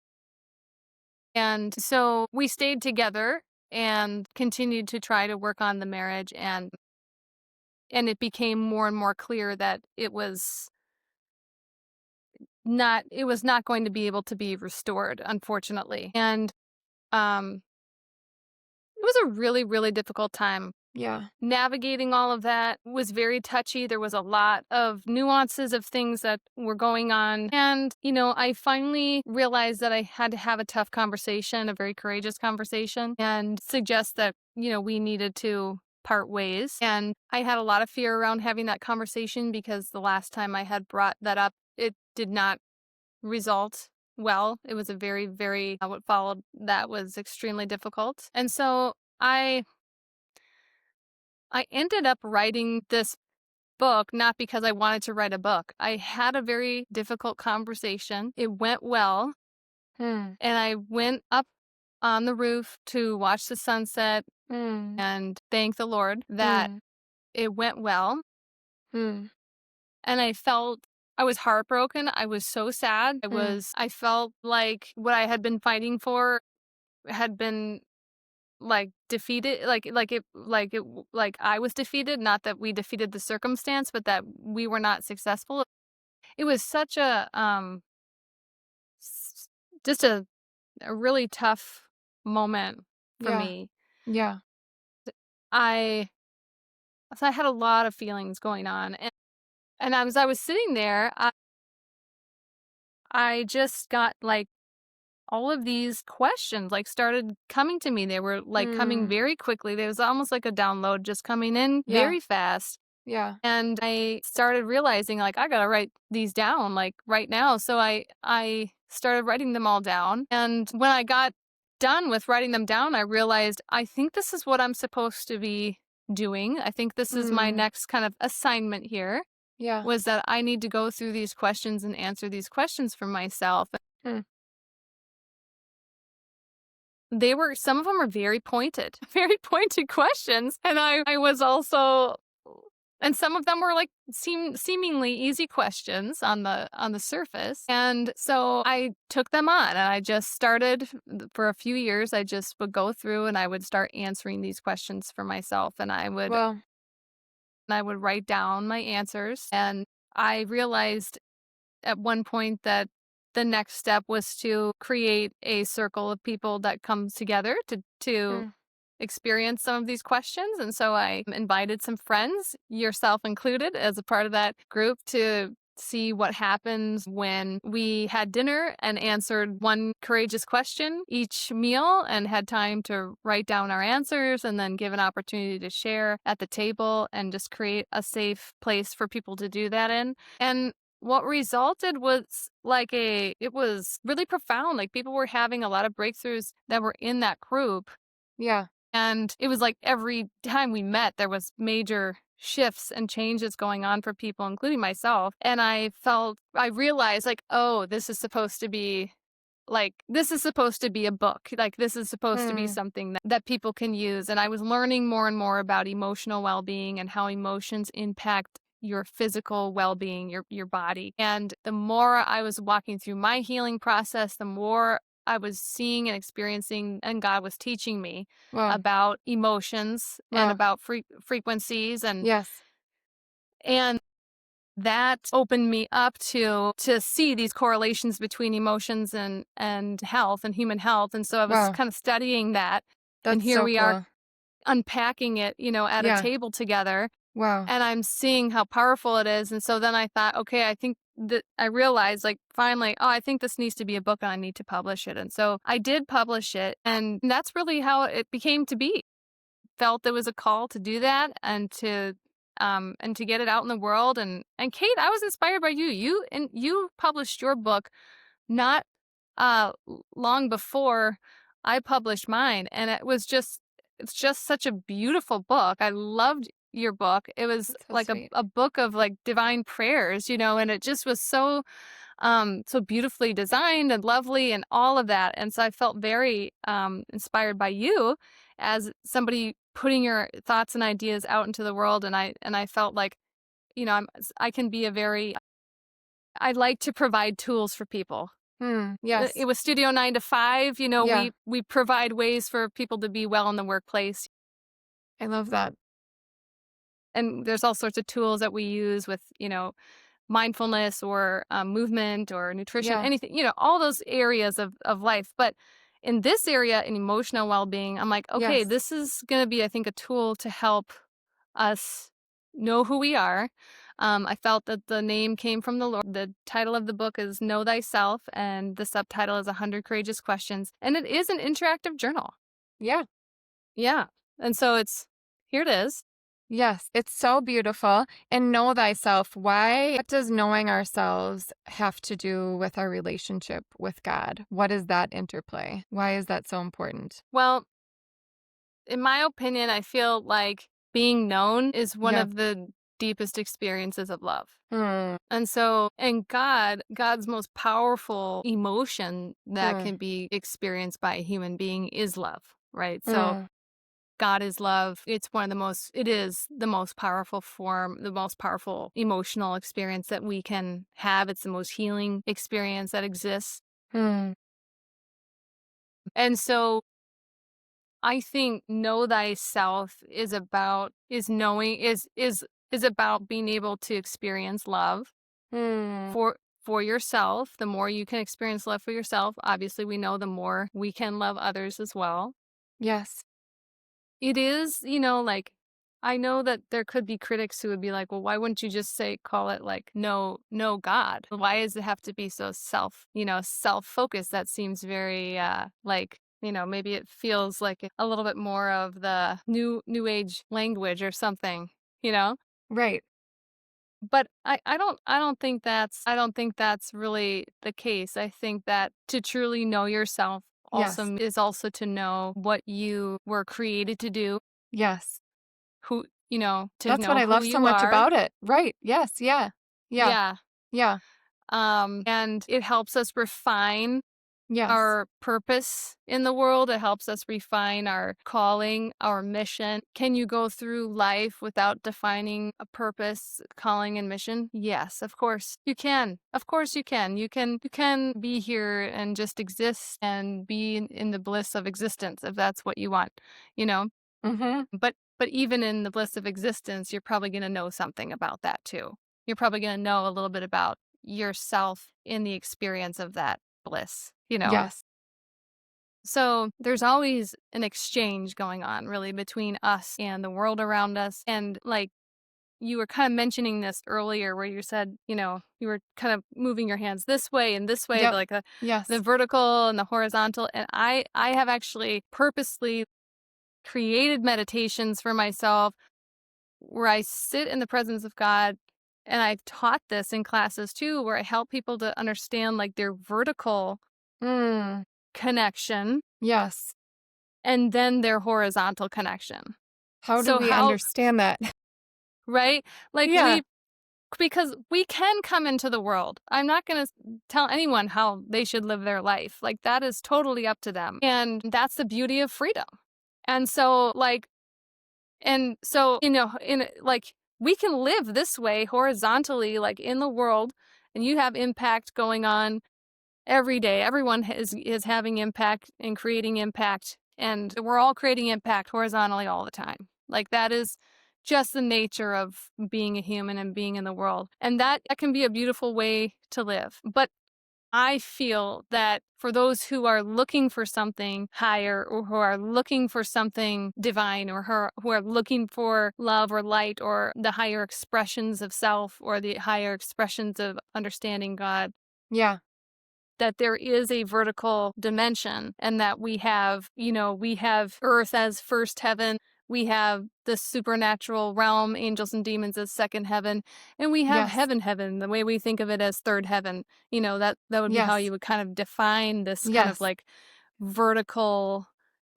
And so we stayed together and continued to try to work on the marriage, and it became more and more clear that it was not going to be able to be restored, unfortunately. And um It was a really, really difficult time. Yeah. Navigating all of that was very touchy. There was a lot of nuances of things that were going on. And, I finally realized that I had to have a tough conversation, a very courageous conversation, and suggest that, we needed to part ways. And I had a lot of fear around having that conversation because the last time I had brought that up, it did not result well. It was a very, very, what followed that was extremely difficult. And so I ended up writing this book not because I wanted to write a book. I had a very difficult conversation. It went well, Hmm. and I went up on the roof to watch the sunset Hmm. and thank the Lord that Hmm. it went well. Hmm. And I was heartbroken. I was so sad. Hmm. I felt like what I had been fighting for had been defeated, like I was defeated, not that we defeated the circumstance, but that we were not successful. It was such a s- just a really tough moment for Yeah. me. Yeah. I so I had a lot of feelings going on, and as I was sitting there, I just got like all of these questions like started coming to me. They were like coming Hmm. very quickly. There was almost like a download just coming in Yeah. very fast. Yeah. And I started realizing like I gotta write these down like right now. So I started writing them all down. And when I got done with writing them down, I realized I think this is what I'm supposed to be doing. I think this is my Hmm. next kind of assignment here, Yeah. was that I need to go through these questions and answer these questions for myself. Hmm. Some of them were very pointed, very pointed questions. And I was also, and some of them were like seemingly easy questions on the surface. And so I took them on and I just started for a few years. I just would go through and I would start answering these questions for myself. And Well. I would write down my answers. And I realized at one point that the next step was to create a circle of people that comes together to Hmm. experience some of these questions. And so I invited some friends, yourself included, as a part of that group to see what happens when we had dinner and answered one courageous question each meal and had time to write down our answers and then give an opportunity to share at the table and just create a safe place for people to do that in. And what resulted was it was really profound. Like people were having a lot of breakthroughs that were in that group. Yeah. And it was like every time we met, there was major shifts and changes going on for people, including myself. And I realized like, oh, this is supposed to be a book. Like, this is supposed to be Hmm. something that people can use. And I was learning more and more about emotional well being and how emotions impact your physical well being, your body. And the more I was walking through my healing process, the more I was seeing and experiencing, and God was teaching me Well. about emotions and Well. about frequencies Yes. and that opened me up to see these correlations between emotions and health and human health. And so I was Wow. kind of studying that. And That's here so we are cool. unpacking it, at a Yeah. table together. Wow. And I'm seeing how powerful it is. And so then I thought, okay, I think that I realized like finally, oh, I think this needs to be a book and I need to publish it. And so I did publish it. And that's really how it became to be. Felt there was a call to do that and to get it out in the world. And Kate, I was inspired by you. You published your book not long before I published mine, and it's just such a beautiful book. I loved your book. It was That's so like sweet. a book of like divine prayers, and it just was so beautifully designed and lovely and all of that. And so I felt very inspired by you as somebody putting your thoughts and ideas out into the world. And I felt like, I can be I like to provide tools for people. Hmm. It Yes. was Studio 9 to 5, Yeah. we provide ways for people to be well in the workplace. I love that. And there's all sorts of tools that we use with, mindfulness or movement or nutrition, Yeah. anything, all those areas of life. But in this area, in emotional well-being, I'm like, okay, Yes. this is going to be, I think, a tool to help us know who we are. I felt that the name came from the Lord. The title of the book is Know Thyself, and the subtitle is 100 Courageous Questions. And it is an interactive journal. Yeah. Yeah. And so here it is. Yes, it's so beautiful. And know thyself. What does knowing ourselves have to do with our relationship with God? What is that interplay? Why is that so important? Well, in my opinion, I feel like being known is one Yes. of the deepest experiences of love. Mm, And so, and God's most powerful emotion that mm, can be experienced by a human being is love, right? So, mm, God is love. It is the most powerful form, the most powerful emotional experience that we can have. It's the most healing experience that exists. mm, And so, I think know thyself is about being able to experience love mm. for yourself. The more you can experience love for yourself, obviously we know the more we can love others as well. Yes. It is, like I know that there could be critics who would be like, well, why wouldn't you just call it like no God? Why does it have to be so self-focused? That seems very maybe it feels like a little bit more of the new age language or something, you know? Right. But I don't think that's really the case. I think that to truly know yourself Yes. is also to know what you were created to do, Yes. to That's what know I who love so you much are. about it. Right. Yes. Yeah. Yeah. Yeah. Yeah. And it helps us refine Yes. our purpose in the world. It helps us refine our calling, our mission. Can you go through life without defining a purpose, calling, and mission? Yes, of course you can. Of course you can. You can be here and just exist and be in the bliss of existence if that's what you want, you know? Mm-hmm. But even in the bliss of existence, you're probably going to know something about that too. You're probably going to know a little bit about yourself in the experience of that bliss. Yes. So there's always an exchange going on really between us and the world around us. And like you were kind of mentioning this earlier where you said, you were kind of moving your hands this way and this way, Yep. like the Yes. vertical and the horizontal. And I have actually purposely created meditations for myself where I sit in the presence of God. And I've taught this in classes too, where I help people to understand like their vertical Mm. connection Yes. and then their horizontal connection. How do So we how, understand that? right? Like Yeah. because we can come into the world. I'm not going to tell anyone how they should live their life. Like that is totally up to them. And that's the beauty of freedom. And so in like we can live this way horizontally, like in the world, and you have impact going on every day. Everyone is having impact and creating impact, and we're all creating impact horizontally all the time. Like that is just the nature of being a human and being in the world. And that can be a beautiful way to live. But I feel that for those who are looking for something higher or who are looking for something divine or who are looking for love or light or the higher expressions of self or the higher expressions of understanding God, Yeah. that there is a vertical dimension and that we have earth as first heaven. We have the supernatural realm, angels and demons as second heaven, and we have Yes. heaven, the way we think of it as third heaven. That would be how Yes. you would kind of define this kind of Yes. like vertical,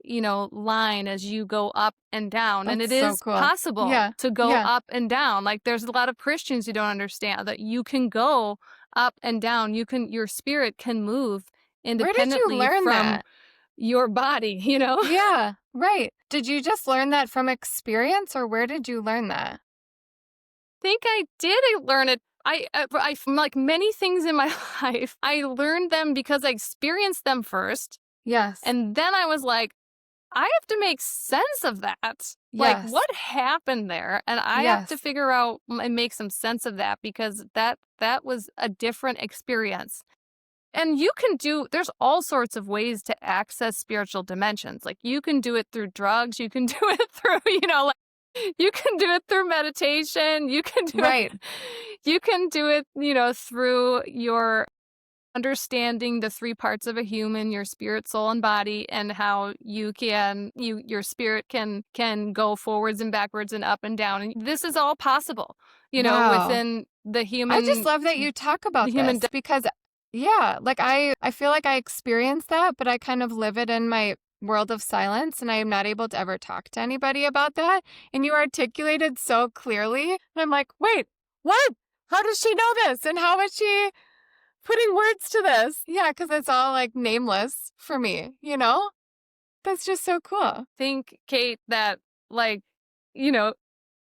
line as you go up and down. And That's it so is cool. possible Yeah. to go Yeah. up and down. Like there's a lot of Christians who don't understand that you can go up and down. Your spirit can move Where did you independently learn from that? your body. Yeah. Right. Did you just learn that from experience or where did you learn that? Think I did learn it. Like many things in my life, I learned them because I experienced them first. Yes. And then I was like, I have to make sense of that. Like, Yes. what happened there? And I have to Yes. figure out and make some sense of that because that was a different experience. And there's all sorts of ways to access spiritual dimensions. Like you can do it through drugs. You can do it through, like you can do it through meditation. You can do Right. you can do it, through your understanding the three parts of a human, your spirit, soul, and body, and how your spirit can go forwards and backwards and up and down. And this is all possible, Wow. within the I just human love that you talk about human this because, yeah, like I feel like I experience that, but I kind of live it in my world of silence and I am not able to ever talk to anybody about that. And you articulated so clearly. And I'm like, wait, what? How does she know this? And how is she putting words to this? Yeah, because it's all like nameless for me, That's just so cool. think, Kate, that like, you know,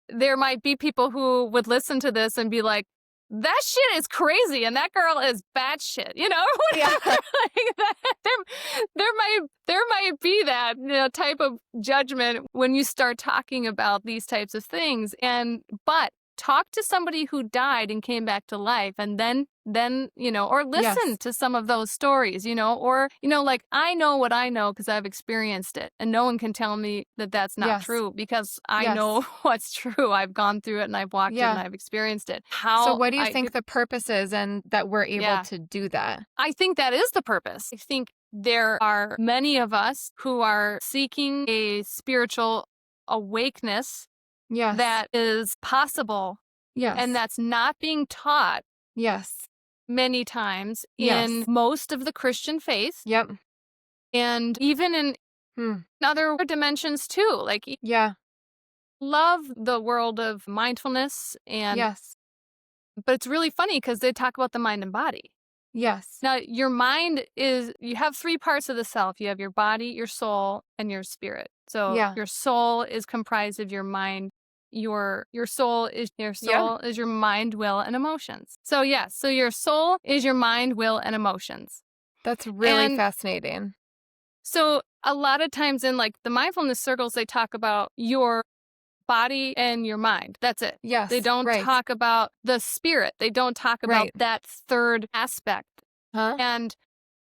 there might be people who would listen to this and be like, that shit is crazy and that girl is batshit, or whatever. Yeah. Like that, there might be that type of judgment when you start talking about these types of things. But talk to somebody who died and came back to life, and then or listen Yes. to some of those stories, or like I know what I know because I've experienced it, and no one can tell me that that's not Yes. true because I Yes. know what's true. I've gone through it and I've walked it and Yeah. I've experienced it. So what do you think the purpose is and that we're able Yeah. to do that? I think that is the purpose. I think there are many of us who are seeking a spiritual awakeness Yes. that is possible Yes. and that's not being taught Yes. many times Yes. in most of the Christian faith Yep. and even in other dimensions too. Like, Yeah. love the world of mindfulness Yes. but it's really funny because they talk about the mind and body. Yes. Now, your mind you have three parts of the self. You have your body, your soul, and your spirit. So Yeah. your soul is comprised of your mind. Your soul is your mind, will, and emotions. So so your soul is your mind, will, and emotions. That's really And fascinating. so a lot of times in like the mindfulness circles, they talk about your body and your mind. That's it. Yes. They don't right. talk about the spirit. They don't talk about Right. that third aspect. Huh? And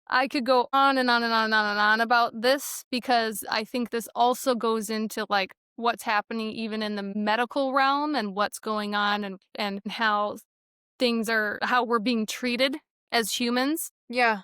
I could go on and on and on and on and on about this because I think this also goes into like what's happening even in the medical realm and what's going on and how how we're being treated as humans Yeah.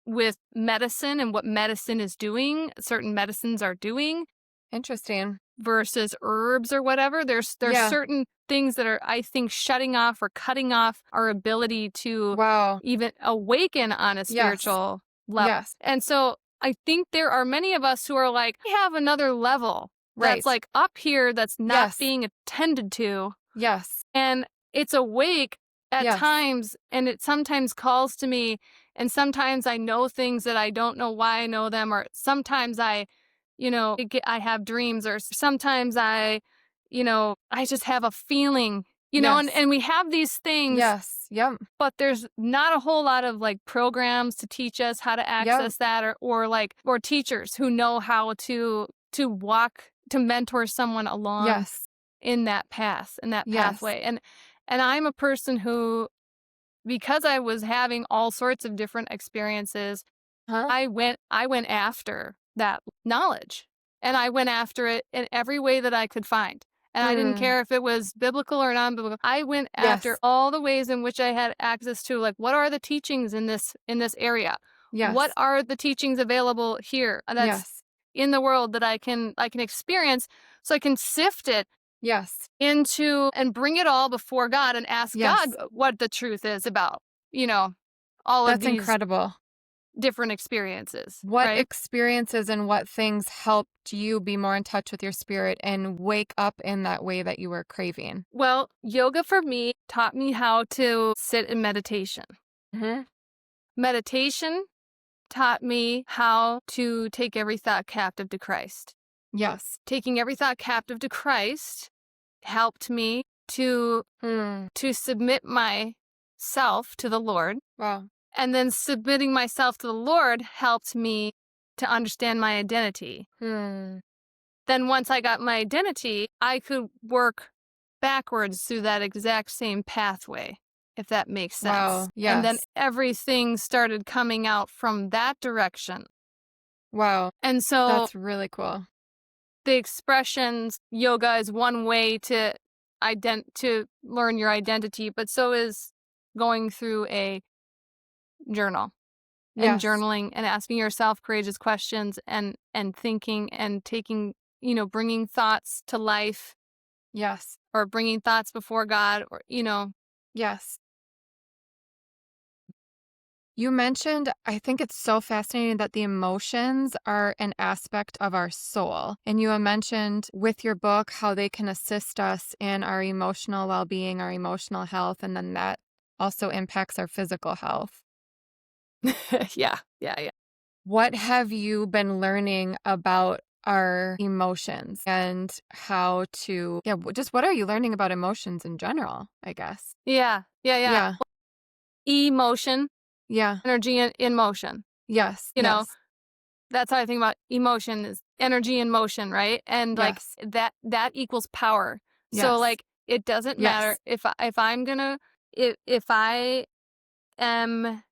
with medicine and what medicine is doing, certain medicines are doing Interesting. versus herbs or whatever. There's Yeah. certain things that are, I think, shutting off or cutting off our ability to Wow. even awaken on a spiritual level. Yes. And so I think there are many of us who are like, we have another level Right. that's like up here that's not Yes. being attended to. Yes. And it's awake at Yes. times and it sometimes calls to me. And sometimes I know things that I don't know why I know them. Or sometimes I have dreams, or sometimes I just have a feeling, Yes. and we have these things, Yes. Yep. but there's not a whole lot of like programs to teach us how to access that or teachers who know how to walk, to mentor someone along Yes. in that path, in that Yes. pathway. And I'm a person who, because I was having all sorts of different experiences, Huh? I went after that knowledge, and I went after it in every way that I could find. And I didn't care if it was biblical or non-biblical. I went after Yes. all the ways in which I had access to, like, what are the teachings in this area? Yes. What are the teachings available here that's Yes. in the world that I can experience, so I can sift it Yes. into and bring it all before God and ask Yes. God what the truth is about, all of That's these incredible. different experiences. What right? experiences and what things helped you be more in touch with your spirit and wake up in that way that you were craving? Well, yoga for me taught me how to sit in meditation. Mm-hmm. Meditation taught me how to take every thought captive to Christ. Yes. Taking every thought captive to Christ helped me to submit myself to the Lord. Wow. And then submitting myself to the Lord helped me to understand my identity. Then once I got my identity, I could work backwards through that exact same pathway. if that makes sense. Wow. And then Yes. everything started coming out from that direction. Wow. And so That's really cool. the expressions, yoga is one way to to learn your identity, but so is going through a journal and Yes. journaling and asking yourself courageous questions and thinking and taking, bringing thoughts to life Yes. or bringing thoughts before God or Yes. You mentioned, I think it's so fascinating that the emotions are an aspect of our soul. And you had mentioned with your book how they can assist us in our emotional well being, our emotional health, and then that also impacts our physical health. yeah, yeah, yeah. What have you been learning about our emotions and how to, yeah, just what are you learning about emotions in general, I guess? Yeah, yeah, yeah. Yeah. Emotion, Yeah. energy in motion. Yes. You know, Yes. that's how I think about emotion is energy in motion, right? And like Yes. that equals power. So Yes. like it doesn't matter Yes. if I'm gonna if I am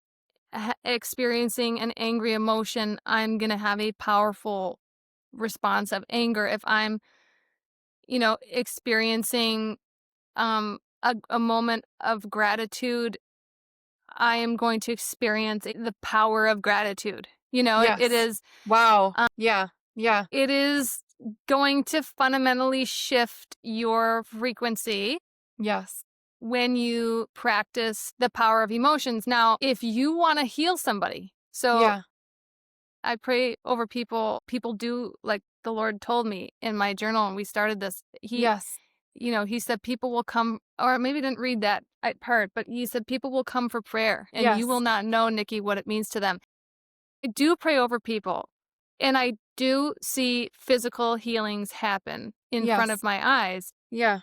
experiencing an angry emotion, I'm gonna have a powerful response of anger. If I'm experiencing a moment of gratitude, I am going to experience the power of gratitude. It Yes. is Wow. Yeah. Yeah. it is going to fundamentally shift your frequency Yes. when you practice the power of emotions. Now, if you want to heal somebody, so Yeah. I pray over people. People do like the Lord told me in my journal, and we started this. Yes. He said people will come, or maybe didn't read that part, but he said people will come for prayer, and you will Yes. not know, Nikki, what it means to them. I do pray over people, and I do see physical healings happen in front of Yes. my eyes. Yeah.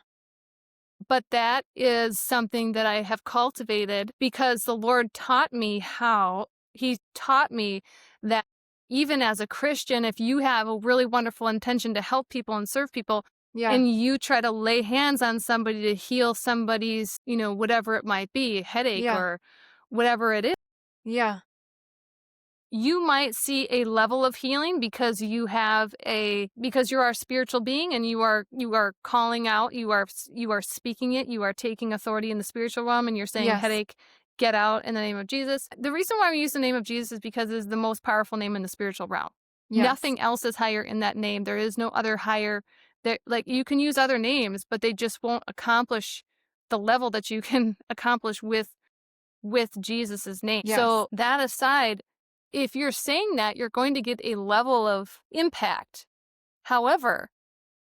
But that is something that I have cultivated because the Lord taught me how. He taught me that even as a Christian, if you have a really wonderful intention to help people and serve people, Yeah. and you try to lay hands on somebody to heal somebody's, whatever it might be, headache Yeah. or whatever it is, Yeah. you might see a level of healing because because you're our spiritual being and you are calling out, you are speaking it, you are taking authority in the spiritual realm, and you're saying, Yes. headache, get out in the name of Jesus. The reason why we use the name of Jesus is because it is the most powerful name in the spiritual realm. Yes. Nothing else is higher in that name. There is no other higher. There, like, you can use other names, but they just won't accomplish the level that you can accomplish with Jesus's name. Yes. So that aside, if you're saying that, you're going to get a level of impact. However,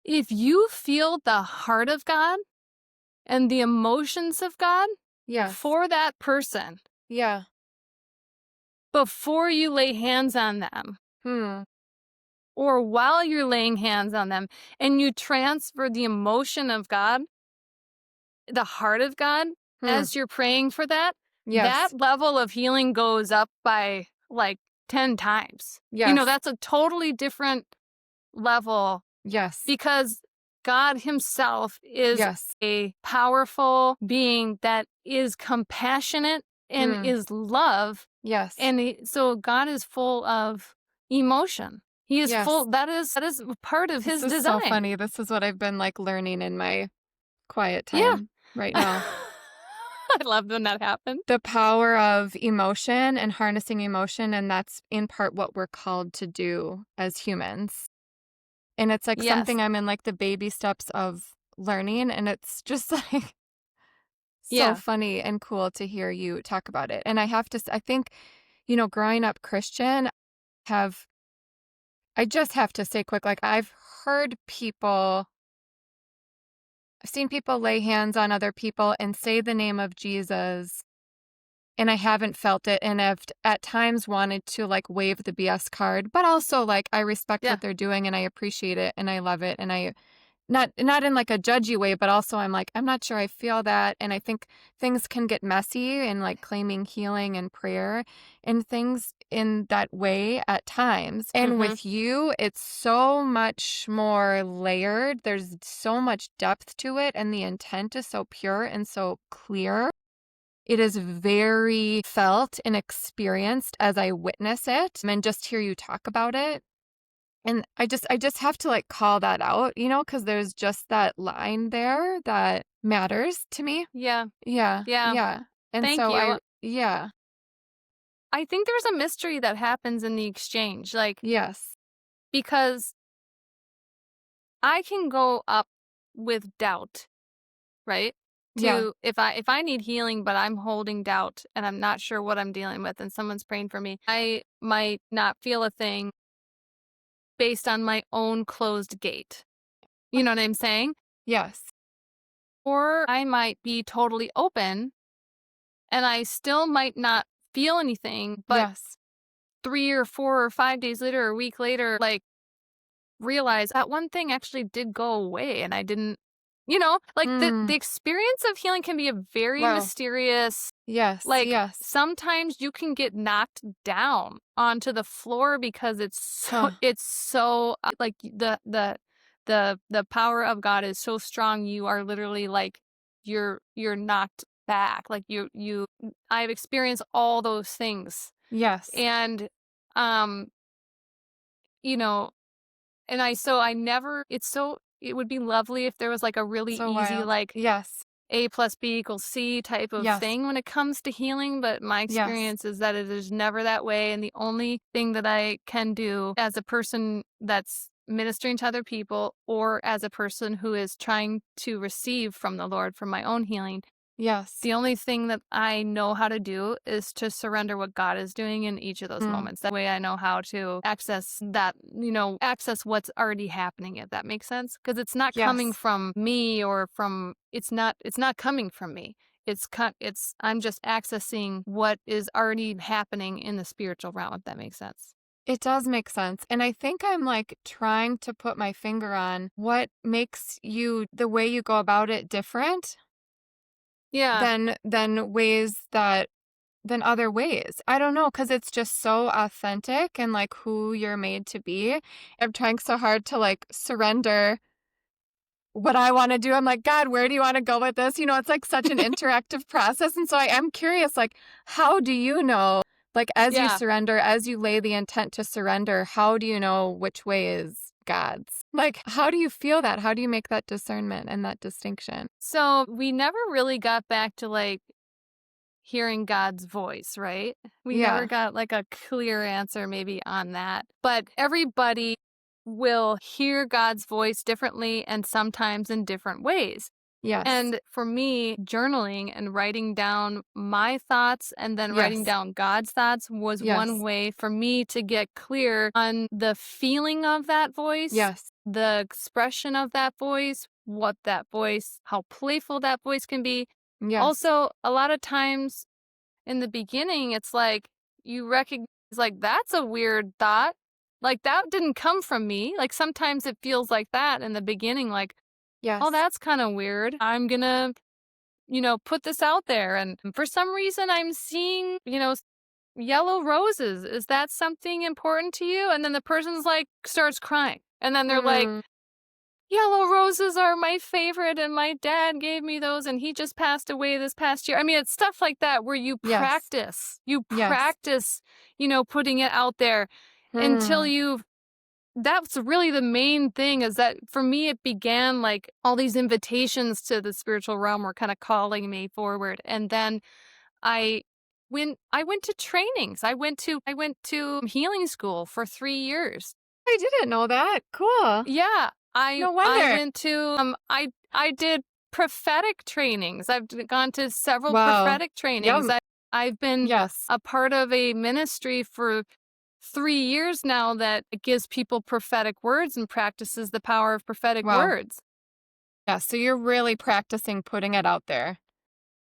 if you feel the heart of God and the emotions of God Yes. for that person Yeah. before you lay hands on them Hmm. or while you're laying hands on them, and you transfer the emotion of God, the heart of God, Hmm. as you're praying for that, that Yes. level of healing goes up by like 10 times. Yes. That's a totally different level Yes. because God Himself is Yes. a powerful being that is compassionate and Hmm. is love. Yes. And so God is full of emotion. He is Yes. full. That is part of This His is so design. funny. This is what I've been like learning in my quiet Yeah. time right now. I love when that happens. The power of emotion and harnessing emotion, and that's in part what we're called to do as humans. And it's like Yes. something I'm in like the baby steps of learning, and it's just like so Yeah. funny and cool to hear you talk about it. And I have to I think, growing up Christian, have I just have to say quick, like heard people I've seen people lay hands on other people and say the name of Jesus, and I haven't felt it, and I've at times wanted to like wave the BS card, but also like I respect Yeah. what they're doing and I appreciate it and I love it, and I not in like a judgy way, but also I'm like, I'm not sure I feel that. And I think things can get messy and like claiming healing and prayer and things in that way at times. And Mm-hmm. with you, it's so much more layered. There's so much depth to it, and the intent is so pure and so clear. It is very felt and experienced as I witness it and just hear you talk about it. And I just have to like call that out, because there's just that line there that matters to me. Yeah. Yeah. Yeah. Yeah. And Thank so you. yeah. I think there's a mystery that happens in the exchange, like, Yes. because I can go up with doubt, right? Yeah. To if I need healing, but I'm holding doubt and I'm not sure what I'm dealing with and someone's praying for me, I might not feel a thing based on my own closed gate. You know what I'm saying? Yes. Or I might be totally open and I still might not feel anything, but Yes. 3 or 4 or 5 days later or a week later, like, realize that one thing actually did go away and I didn't, like, the Mm. experience of healing can be a very Wow. mysterious. Yes. Like, Yes. sometimes you can get knocked down onto the floor because it's so Huh. it's so, like, the power of God is so strong, you are literally, like, you're knocked back, like, I've experienced all those things, Yes. and, um, you know, and I never it would be lovely if there was, like, a really So easy, wild. like, Yes. A plus B equals C type of Yes. thing when it comes to healing, but my Yes. experience is that it is never that way, and the only thing that I can do as a person that's ministering to other people or as a person who is trying to receive from the Lord for my own healing, Yes. the only thing that I know how to do is to surrender what God is doing in each of those Mm. moments. That way I know how to access that, access what's already happening, if that makes sense. Because it's not coming Yes. from me or from, it's not coming from me. I'm just accessing what is already happening in the spiritual realm, if that makes sense. It does make sense. And I think I'm like trying to put my finger on what makes the way you go about it different Yeah. than other ways. I don't know, because it's just so authentic and like who you're made to be. I'm trying so hard to like surrender what I want to do. I'm like, God, where do you want to go with this? It's like such an interactive process. And so I am curious, like, how do you know, like, as you Yeah. surrender, as you lay the intent to surrender, how do you know which way is God's? Like, how do you feel that? How do you make that discernment and that distinction? So we never really got back to, like, hearing God's voice, right? We never Yeah. got like a clear answer maybe on that. But everybody will hear God's voice differently and sometimes in different ways. Yes. And for me, journaling and writing down my thoughts and then writing Yes. down God's thoughts was one Yes. way for me to get clear on the feeling of that voice, Yes. the expression of that voice, how playful that voice can be. Yes. Also, a lot of times in the beginning, it's like you recognize, like, that's a weird thought. Like, that didn't come from me. Like, sometimes it feels like that in the beginning, like, oh, Yes. that's kind of weird. I'm gonna, put this out there. And for some reason, I'm seeing, yellow roses. Is that something important to you? And then the person's like, starts crying. And then they're like, Mm. yellow roses are my favorite, and my dad gave me those, and he just passed away this past year. I mean, it's stuff like that where Yes. you Yes. practice, putting it out there until Hmm. that's really the main thing. Is that for me, it began like all these invitations to the spiritual realm were kind of calling me forward. And then I, I went to trainings, I went to healing school for 3 years. I didn't know that. Cool. Yeah, I No I wonder. went to I did prophetic trainings. Gone to several Wow. prophetic trainings. Yum. I've been Yes. a part of a ministry for 3 years now that gives people prophetic words and practices the power of prophetic Wow. words. Yeah. So you're really practicing putting it out there.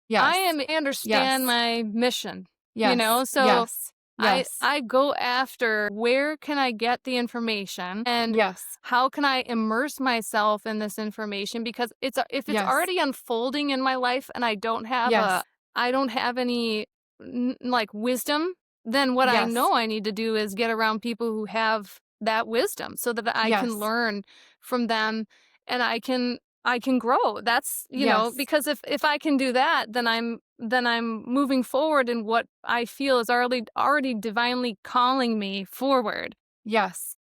Yes. I understand Yes. my mission, Yes. so Yes. I Yes. I go after where can I get the information and Yes. how can I immerse myself in this information, because if it's Yes. already unfolding in my life and Yes. I don't have any like wisdom, then what I Yes. know I need to do is get around people who have that wisdom so that I can Yes. learn from them and I can grow. That's, Yes. because if I can do that, then then I'm moving forward in what I feel is already divinely calling me forward. Yes.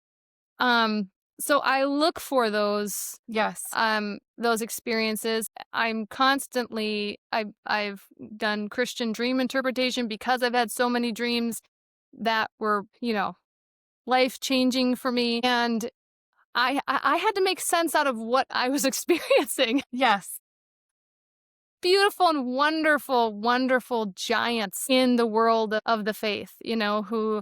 Um, so I look for Yes. those experiences. I've done Christian dream interpretation because I've had so many dreams that were, life changing for me. And I had to make sense out of what I was experiencing. Yes. Beautiful and wonderful, wonderful giants in the world of the faith, who,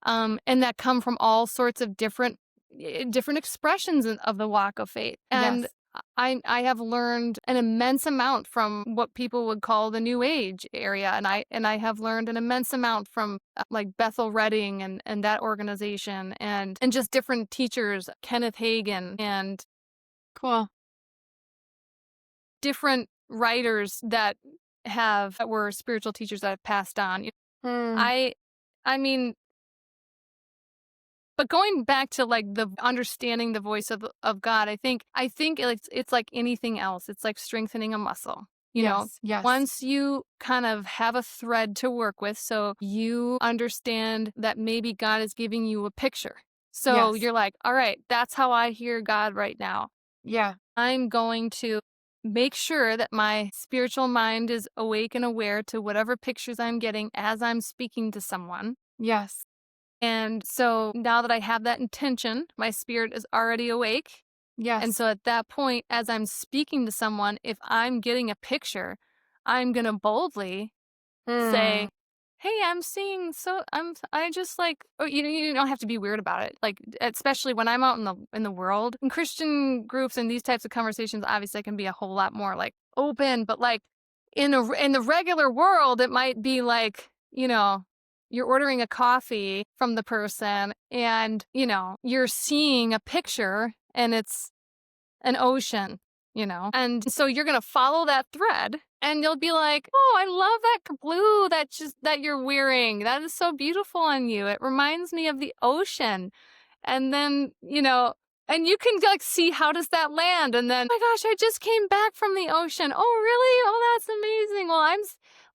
and that come from all sorts of different expressions of the walk of faith. And Yes. I have learned an immense amount from what people would call the New Age area, and I have learned an immense amount from like Bethel Redding and that organization, and just different teachers, Kenneth Hagin, and Cool. different writers that were spiritual teachers that have passed on. Hmm. I I mean, but going back to like the understanding the voice of God, I think it's like anything else. It's like strengthening a muscle. Yes. Yes. Once you kind of have a thread to work with, so you understand that maybe God is giving you a picture. So Yes. you're like, all right, that's how I hear God right now. Yeah. I'm going to make sure that my spiritual mind is awake and aware to whatever pictures I'm getting as I'm speaking to someone. Yes. And so now that I have that intention, my spirit is already awake. And Yes. so at that point, as I'm speaking to someone, if I'm getting a picture, I'm going to boldly Hmm. say, "Hey, I'm seeing I just like," or you don't have to be weird about it. Like, especially when I'm out in the world, in Christian groups and these types of conversations, obviously I can be a whole lot more like open, but like in the regular world, it might be like, you're ordering a coffee from the person and, you're seeing a picture and it's an ocean, And so you're going to follow that thread and you'll be like, "Oh, I love that blue that you're wearing. That is so beautiful on you. It reminds me of the ocean." And then, and you can like see how does that land? And then, "Oh my gosh, I just came back from the ocean." "Oh, really? Oh, that's amazing." Well,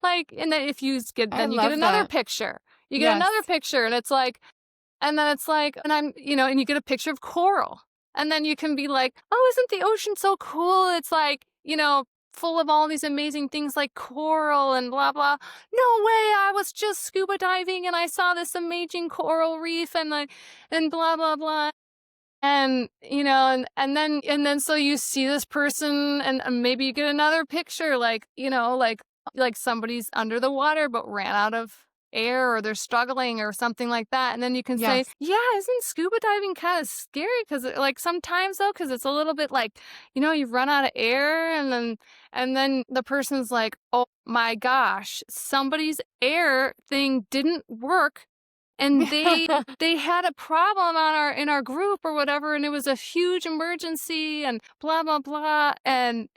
like, and then if you get, I then you get love another that. picture. You get another Yes. picture and it's like, and then it's like, and and you get a picture of coral. And then you can be like, "Oh, isn't the ocean so cool? It's like, full of all these amazing things like coral and blah, blah." "No way. I was just scuba diving and I saw this amazing coral reef and blah, blah, blah." And, and then so you see this person and maybe you get another picture like, like somebody's under the water but ran out of air or they're struggling or something like that. And then you can say, Yes. "Yeah, isn't scuba diving kind of scary? Because like sometimes though, because it's a little bit like, you run out of air and then the person's like, 'Oh my gosh, somebody's air thing didn't work and they had a problem in our group or whatever, and it was a huge emergency and blah blah blah." And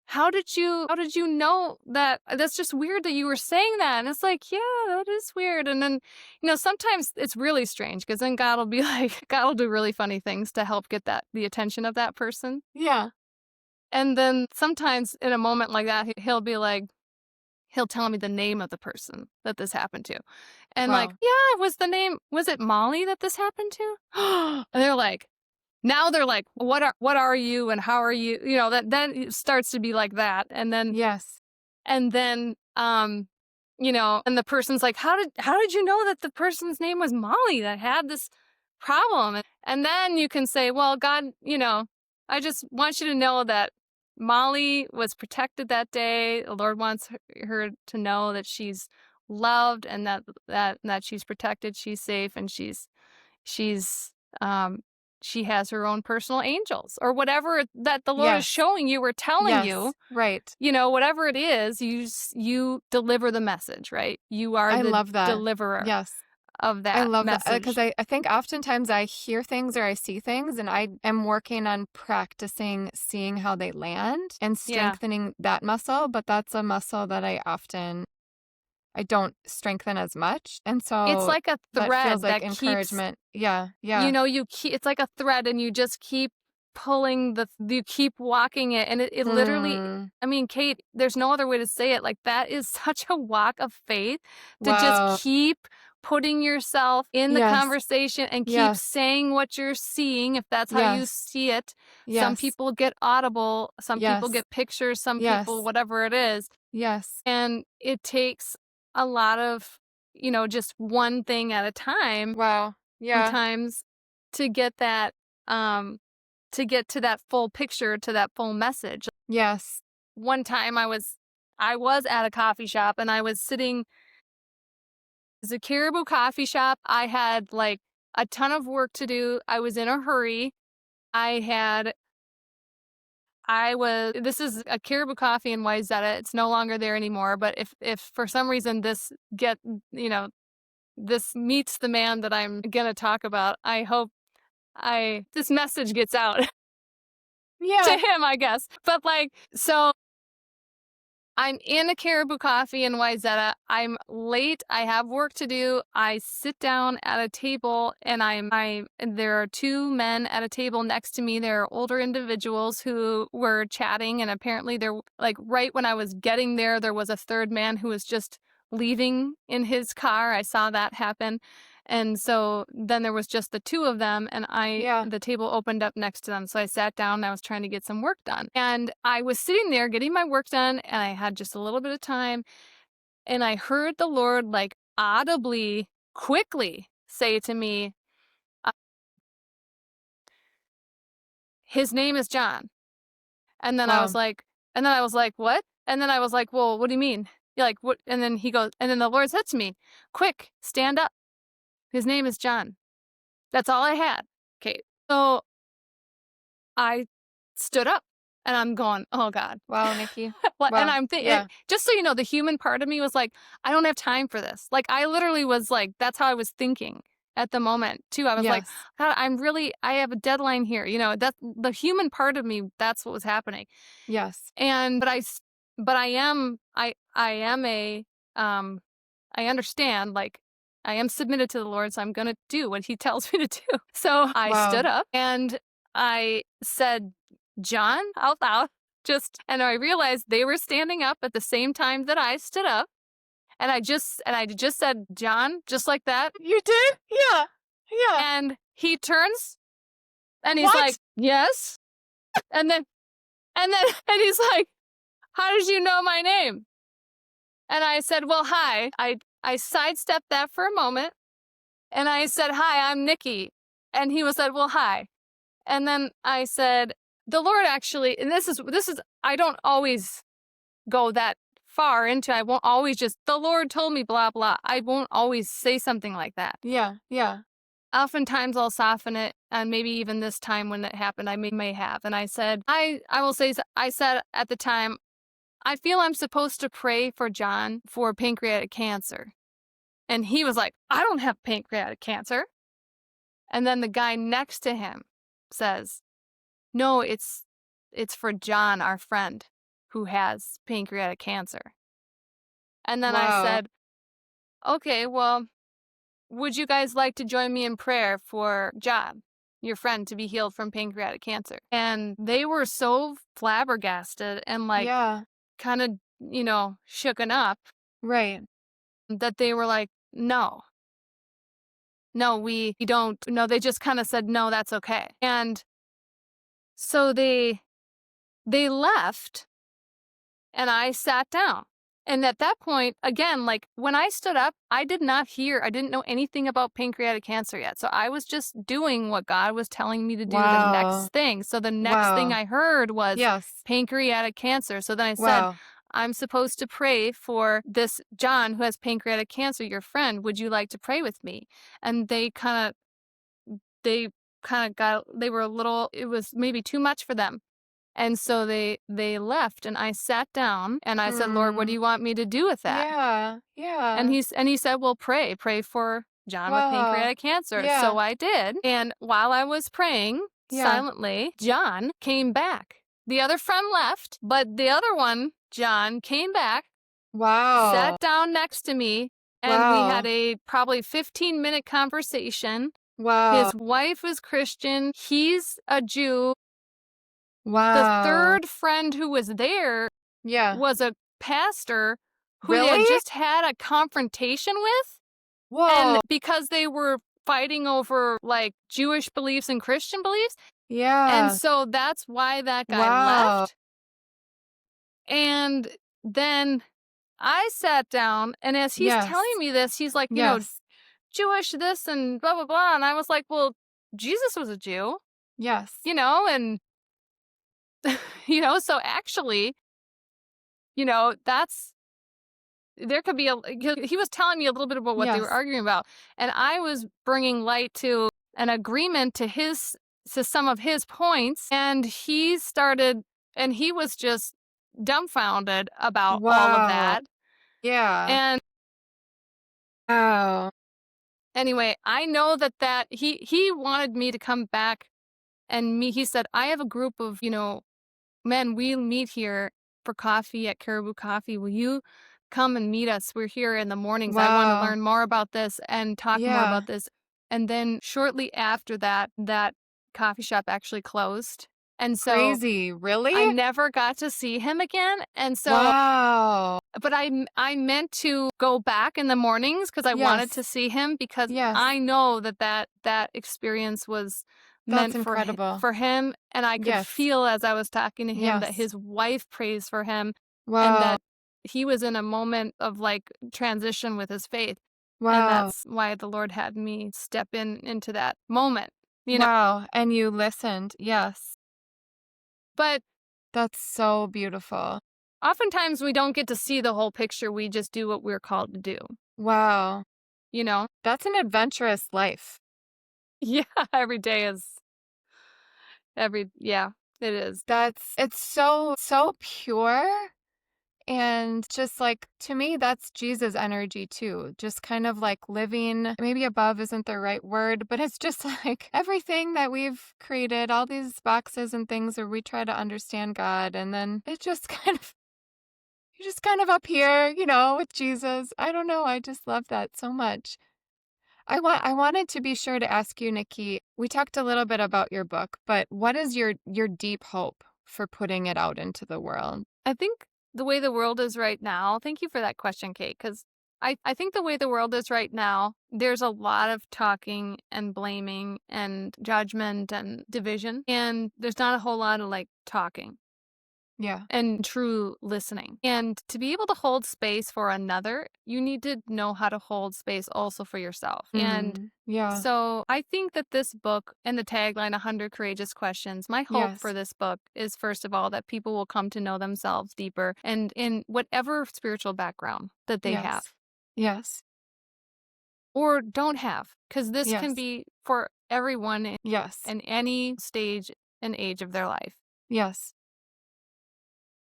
how did you know that? That's just weird that you were saying that. And it's like, yeah, that is weird. And then sometimes it's really strange because then God will be like, God will do really funny things to help get the attention of that person. Yeah. And then sometimes in a moment like that, he'll be like, he'll tell me the name of the person that this happened to. And like, Wow. "Yeah, was it Molly that this happened to?" And they're like, what are you and how are you?" That then it starts to be like that. Yes. And then and the person's like, how did you know that the person's name was Molly that had this problem? And then you can say, "Well, God, I just want you to know that Molly was protected that day. The Lord wants her to know that she's loved and that she's protected, she's safe, and she's um she has her own personal angels," or whatever that the Lord is Yes. showing you or telling you. Yes. Right. Whatever it is, you deliver the message, right? You are I the love that. deliverer Yes. of I that love that because message. I think oftentimes I hear things or I see things and I am working on practicing seeing how they land and Yeah. strengthening that muscle, but that's a muscle that I don't strengthen as much. And It's so like a that feels thread like that keeps, encouragement. Yeah. Yeah. it's like a thread and you just keep pulling you keep walking it. And it literally, I mean, Kate, there's no other way to say it. Like, that is such a walk of faith to just Wow. keep putting yourself in the Yes. conversation and keep Yes. saying what you're seeing, if that's how you Yes. see it. Some Yes. people get audible, some people Yes. get pictures, some Yes. people, whatever it is. Yes. And it takes a lot of, just one thing at a time Wow. Yeah. sometimes to get that, to get to that full picture, to that full message. Yes. One time I was at a coffee shop and I was sitting. It's a Caribou coffee shop. I had like a ton of work to do. I was in a hurry. This is a Caribou Coffee in Wayzata. It's no longer there anymore. But if for some reason this this meets the man that I'm going to talk about, I hope this message gets out Yeah. to him, I guess. But so I'm in a Caribou Coffee in Wayzata. I'm late. I have work to do. I sit down at a table and there are two men at a table next to me. They're older individuals who were chatting, and apparently they're like, right when I was getting there was a third man who was just leaving in his car. I saw that happen. And so then there was just the two of them, and the table opened up next to them. So I sat down and I was trying to get some work done. And I was sitting there getting my work done, and I had just a little bit of time. And I heard the Lord like audibly, quickly say to me, his name is John. And then I was like, what? And then I was like, well, what do you mean? You're like, what? And then and then the Lord said to me, quick, stand up. His name is John. That's all I had. Okay. So I stood up and I'm going, oh God. Wow, Nikki. Well, Wow. And I'm thinking, just so you know, the human part of me was like, I don't have time for this. Like, I literally was like, that's how I was thinking at the moment too. I was like, God, I have a deadline here. That's the human part of me. That's what was happening. Yes. But I am I understand, like, I am submitted to the Lord, so I'm going to do what he tells me to do. So I stood up and I said, John, out loud, and I realized they were standing up at the same time that I stood up. And I just said, John, just like that. You did? Yeah. Yeah. And he turns and he's like, yes. And he's like, how did you know my name? And I said, well, hi. I sidestepped that for a moment. And I said, hi, I'm Nikki. And he was said, well, hi. And then I said, the Lord actually, and this is, I don't always go that far into, I won't always just, the Lord told me blah, blah. I won't always say something like that. Yeah. Yeah. Oftentimes I'll soften it, and maybe even this time when it happened, I may have. And I said, I will say, I said at the time, I feel I'm supposed to pray for John for pancreatic cancer. And he was like, I don't have pancreatic cancer. And then the guy next to him says, no, it's for John, our friend, who has pancreatic cancer. And then I said, okay, well, would you guys like to join me in prayer for John, your friend, to be healed from pancreatic cancer? And they were so flabbergasted and kind of, shooken up. Right. That they were like, no, we don't. No, they just kind of said, no, that's okay. And so they left and I sat down. And at that point, again, like when I stood up, I didn't know anything about pancreatic cancer yet. So I was just doing what God was telling me to do, the next thing. So the next thing I heard was pancreatic cancer. So then I said, I'm supposed to pray for this John who has pancreatic cancer, your friend. Would you like to pray with me? And they were a little, it was maybe too much for them. And so they left, and I sat down and I said, Lord, what do you want me to do with that? Yeah. Yeah. And he said, well, pray for John with pancreatic cancer. Yeah. So I did. And while I was praying silently, John came back. The other friend left, but the other one, John, came back, sat down next to me, and we had a probably 15-minute conversation. His wife was Christian. He's a Jew. The Wow. third friend who was there Yeah. was a pastor who they had Really? just had a confrontation with. And Whoa. because they were fighting over like Jewish beliefs and Christian beliefs. And Yeah. so that's why that guy Wow. left. And then I sat down, and as he's telling Yes. me this, he's like, Yes. Jewish this and blah, blah, blah. And I was like, well, Jesus was a Jew, Yes. and, so actually, that's, there could be he was telling me a little bit about what they were Yes. arguing about. And I was bringing light to an agreement to some of his points. And he was just dumbfounded about all of Wow. that. Yeah. And Wow. anyway, I know that he wanted me to come back he said, I have a group of, men, we'll meet here for coffee at Caribou Coffee. Will you come and meet us? We're here in the mornings. I want to Wow. learn more about this and talk more Yeah. about this. And then shortly after that, that coffee shop actually closed. And so Crazy. I Really? never got to see him again. And so, Wow. but I meant to go back in the mornings because I wanted to Yes. see him, because Yes. I know that experience was That's meant incredible. for him. And I could Yes. feel as I was talking to him that Yes. his wife prays for him, and Wow. that he was in a moment of like transition with his faith. And Wow. that's why the Lord had me step into that moment, you know. Wow. And you listened. Yes. But That's so beautiful. oftentimes we don't get to see the whole picture. We just do what we're called to do, Wow. you know? That's an adventurous life. Yeah, yeah, it is. It's so pure. And just like, to me, that's Jesus' energy too. Just kind of like living, maybe above isn't the right word, but it's just like everything that we've created, all these boxes and things where we try to understand God. And then it just you're just kind of up here, with Jesus. I don't know. I just love that so much. I wanted to be sure to ask you, Nikki, we talked a little bit about your book, but what is your deep hope for putting it out into the world? I think the way the world is right now, thank you for that question, Kate, because I think the way the world is right now, there's a lot of talking and blaming and judgment and division. And there's not a whole lot of like talking Yeah. and true listening. And to be able to hold space for another, you need to know how to hold space also for yourself. And Yeah. so I think that this book and the tagline, 100 Courageous Questions, my hope for Yes. this book is, first of all, that people will come to know themselves deeper and in whatever spiritual background that they have Yes. Yes. or don't have, because this can Yes. be for everyone Yes. in any stage and age of their life. Yes.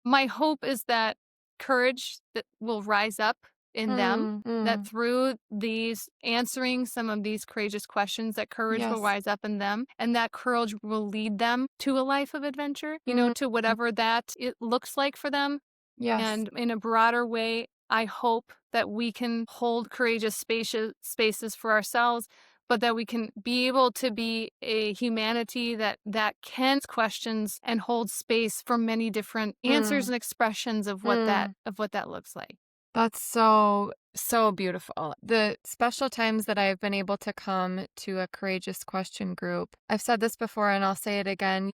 My hope is that courage that will rise up in them, that Mm. through these answering some of these courageous questions, that courage will Yes. rise up in them, and that courage will lead them to a life of adventure, Mm. to whatever that it looks like for them. Yes. And in a broader way, I hope that we can hold courageous spaces for ourselves, but that we can be able to be a humanity that can ask questions and hold space for many different answers Mm. and expressions of what that Mm. looks like. That's so beautiful. The special times that I've been able to come to a courageous question group, I've said this before and I'll say it again.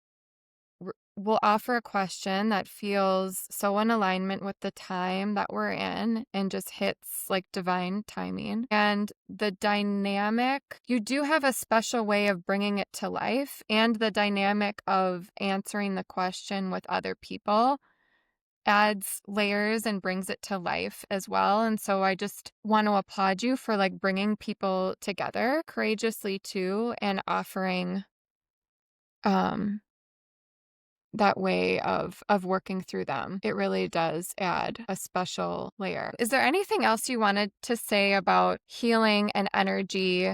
We'll offer a question that feels so in alignment with the time that we're in and just hits like divine timing. And the dynamic, you do have a special way of bringing it to life, and the dynamic of answering the question with other people adds layers and brings it to life as well. And so I just want to applaud you for like bringing people together courageously too, and offering um that way of working through them. It really does add a special layer. Is there anything else you wanted to say about healing and energy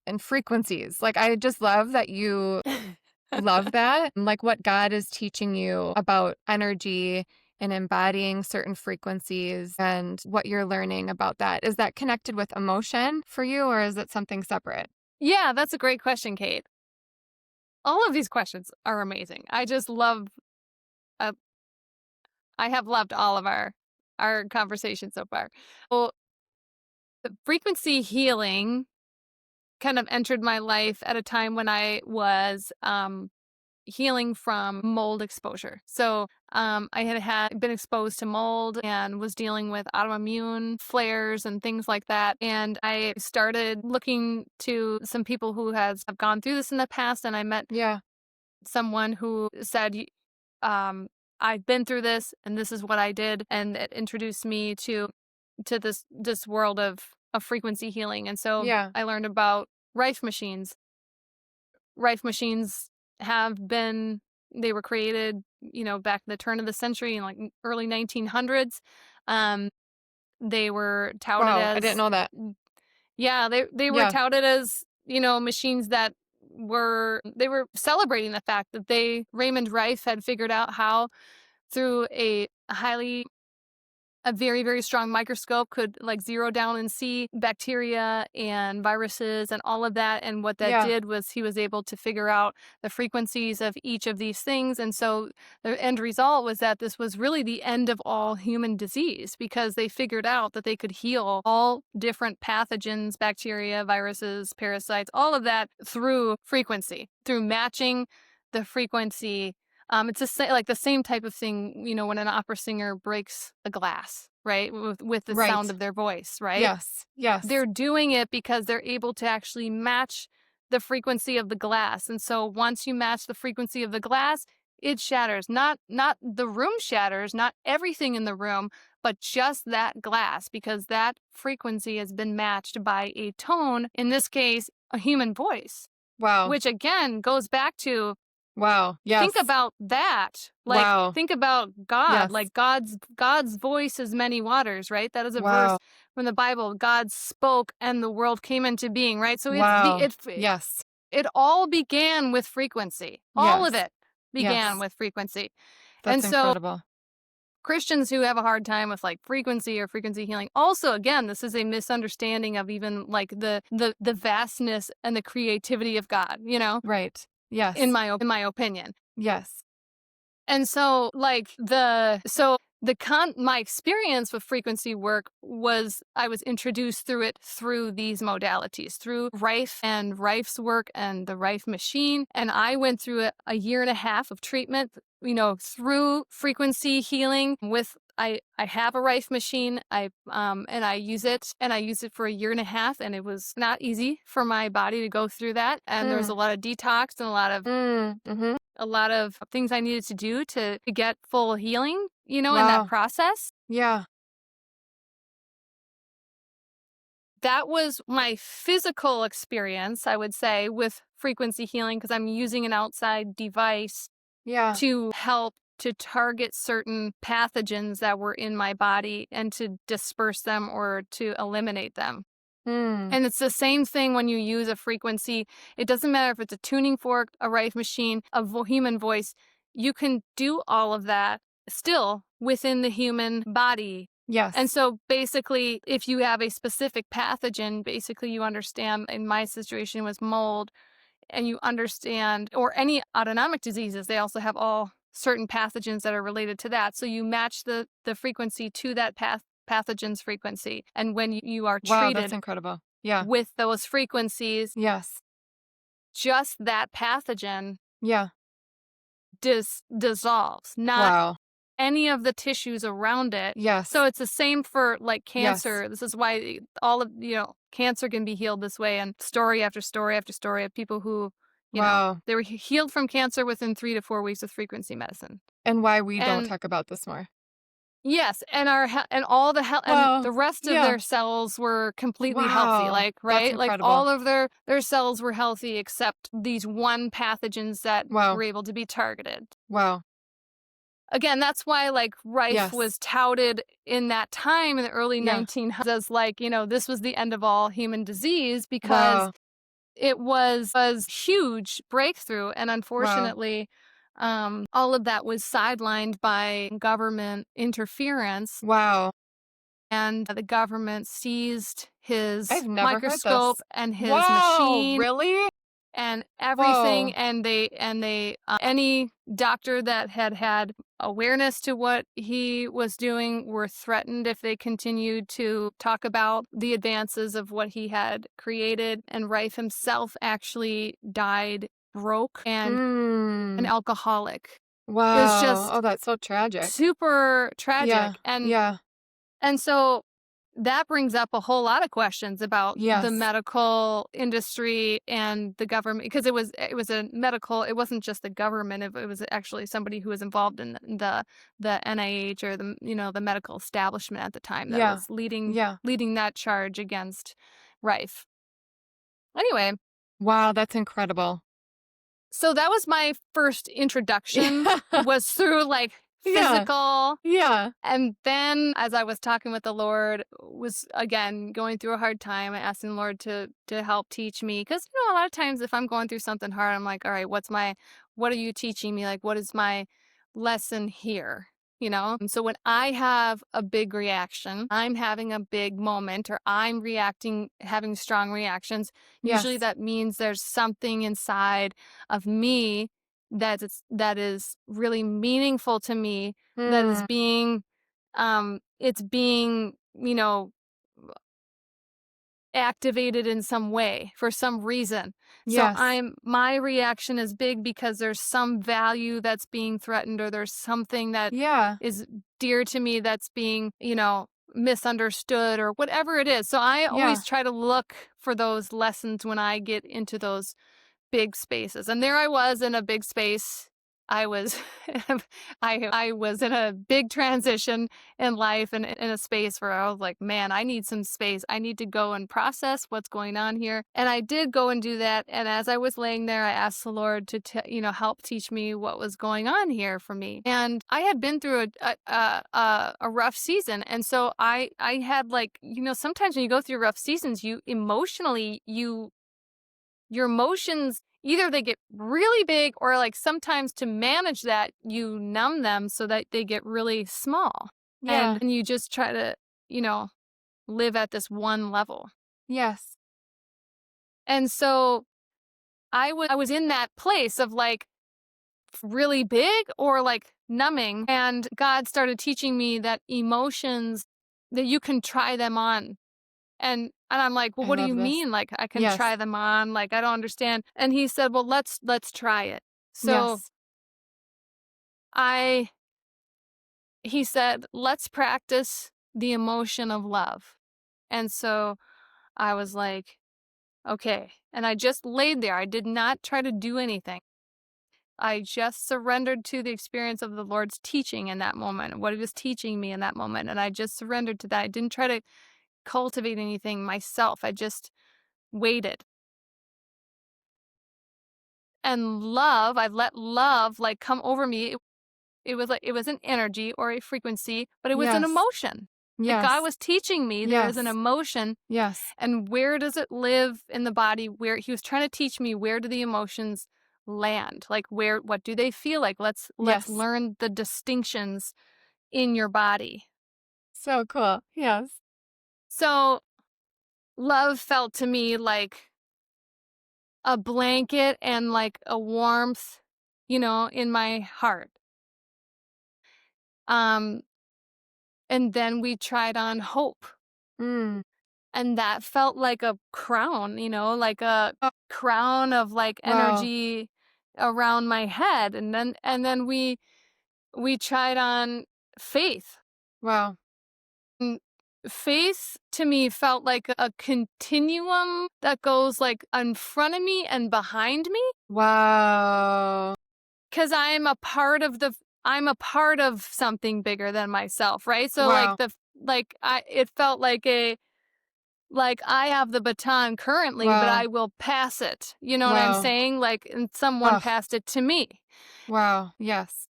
and frequencies? Like, I just love that you love that, and like what God is teaching you about energy and embodying certain frequencies and what you're learning about that. Is that connected with emotion for you, or is it something separate? Yeah, that's a great question, Kate. All of these questions are amazing. I just love, uh, I have loved all of our conversation so far. Well, the frequency healing kind of entered my life at a time when I was healing from mold exposure. So I had been exposed to mold and was dealing with autoimmune flares and things like that. And I started looking to some people who have gone through this in the past, and I met Yeah. someone who said, um, "I've been through this, and this is what I did," and it introduced me to this world of frequency healing. And so Yeah. I learned about Rife machines. Rife machines have been they were created, back in the turn of the century in like early 1900s. Um, they were touted Wow. I didn't as know that. yeah, they were Yeah. touted as, machines that they were celebrating the fact that Raymond Rife had figured out how through a very, very strong microscope could like zero down and see bacteria and viruses and all of that. And what that Yeah. did was he was able to figure out the frequencies of each of these things. And so the end result was that this was really the end of all human disease, because they figured out that they could heal all different pathogens, bacteria, viruses, parasites, all of that through frequency, through matching the frequency. It's like the same type of thing, when an opera singer breaks a glass, right? With the sound Right. of their voice, right? Yes. Yes. They're doing it because they're able to actually match the frequency of the glass. And so once you match the frequency of the glass, it shatters. Not the room shatters, not everything in the room, but just that glass, because that frequency has been matched by a tone, in this case, a human voice, Wow. which again goes back to Wow. think Yes. about that. Like, Wow. think about God. Yes. Like God's voice is many waters, right? That is a verse Wow. from the Bible. God spoke and the world came into being, right? So Wow. Yes. it all began with frequency. All of Yes. it began Yes. with frequency. And That's so incredible. Christians who have a hard time with like frequency or frequency healing, also again, this is a misunderstanding of even like the vastness and the creativity of God, Right. Yes. in my opinion. Yes. And so my experience with frequency work was I was introduced through these modalities, through Rife and Rife's work and the Rife machine. And I went through a year and a half of treatment, through frequency healing with I have a Rife machine. And I use it for a year and a half, and it was not easy for my body to go through that. And there was Mm. a lot of detox and Mm-hmm. a lot of things I needed to do to get full healing, in that Wow. process. Yeah. That was my physical experience, I would say, with frequency healing, because I'm using an outside device Yeah. to help to target certain pathogens that were in my body and to disperse them or to eliminate them. Mm. And it's the same thing when you use a frequency. It doesn't matter if it's a tuning fork, a Rife machine, human voice. You can do all of that still within the human body. Yes. And so basically, if you have a specific pathogen, basically you understand, in my situation was mold, and you understand, or any autonomic diseases, they also have all certain pathogens that are related to that. So you match the frequency to that pathogen's frequency. And when you are Wow, that's treated incredible. Yeah. with those frequencies, Yes. just that pathogen Yeah. dissolves, not Wow. any of the tissues around it. Yes. So it's the same for like Yes. cancer. This is why all of, cancer can be healed this way, and story after story after story of people who, Wow. they were healed from cancer within 3 to 4 weeks with frequency medicine. And why we don't And talk about this more. yes, and and all the and Well, the rest of yeah. their cells were completely healthy, Wow. like, That's right? Like incredible. all of their cells were healthy except these one pathogens that Wow. were able to be targeted. Wow. Again, that's why like Rife Yes. was touted in that time in the early Yeah. 1900s as like, this was the end of all human disease, because Wow. it was a huge breakthrough. And Wow. unfortunately, all of that was sidelined by government interference, Wow. and the government seized his I've never heard microscope this. and his Wow. machine. Really? and everything, Whoa. and they any doctor that had awareness to what he was doing were threatened if they continued to talk about the advances of what he had created. And Rife himself actually died broke and an Mm. alcoholic. It was Wow. Oh, just that's so tragic. super Yeah. tragic. Yeah. And so that brings up a whole lot of questions about the Yes. medical industry and the government, because it was a medical, it wasn't just the government, it was actually somebody who was involved in the NIH, or the medical establishment at the time, that Yeah. was leading Yeah. leading that charge against Rife. Anyway, Wow, that's incredible. so that was my first introduction, Yeah. was through like Yeah. physical. Yeah. And then as I was talking with the Lord, was again going through a hard time, asking the Lord to help teach me, cuz a lot of times if I'm going through something hard, I'm like, all right, what are you teaching me? Like, what is my lesson here? And so when I have a big reaction, I'm having a big moment, or I'm reacting, having strong reactions, usually Yes. that means there's something inside of me that is really meaningful to me, that is Mm. being activated in some way for some reason. So Yes. my reaction is big because there's some value that's being threatened, or there's something that Yeah. is dear to me that's being, misunderstood, or whatever it is. So I Yeah. always try to look for those lessons when I get into those big spaces. And there I was in a big space. I was I was in a big transition in life, and in a space where I was like, man, I need some space. I need to go and process what's going on here. And I did go and do that. And as I was laying there, I asked the Lord to help teach me what was going on here for me. And I had been through a rough season. And so I had, like, sometimes when you go through rough seasons, you emotionally, your emotions, either they get really big, or like sometimes to manage that you numb them so that they get really small, and Yeah. you just try to you know live at this one level. Yes. And so I was in that place of like really big or like numbing, and God started teaching me that emotions, that you can try them on. And I'm like, "Well, I what do love you this. mean? Like, I can Yes. try them on? Like, I don't understand." And he said, "Well, let's try it." So Yes. I he said, "Let's practice the emotion of love." And so I was like, "Okay." And I just laid there. I did not try to do anything. I just surrendered to the experience of the Lord's teaching in that moment, what he was teaching me in that moment. And I just surrendered to that. I didn't try to cultivate anything myself. I just waited. And love, I let love like come over me. It was like, it was an energy or a frequency, but it was an Yes. emotion. Like, God Yes. was teaching me there is an Yes. emotion, Yes. and where does it live in the body? Where he was trying to teach me, where do the emotions land? Like, what do they feel like? Let's Yes. learn the distinctions in your body. So cool. Yes. So love felt to me like a blanket and like a warmth, in my heart. Um, and then we tried on hope. Mm. And that felt like a crown, like a Oh, crown of like wow. energy around my head. And then we tried on faith. Wow. And faith to me felt like a continuum that goes like in front of me and behind me, Wow. cuz I'm a part of something bigger than myself, right? So like Wow. it felt like I have the baton currently, but Wow. I will pass it. You know what I'm Wow. saying? Like, and someone Oh, passed it to me. wow. Yes.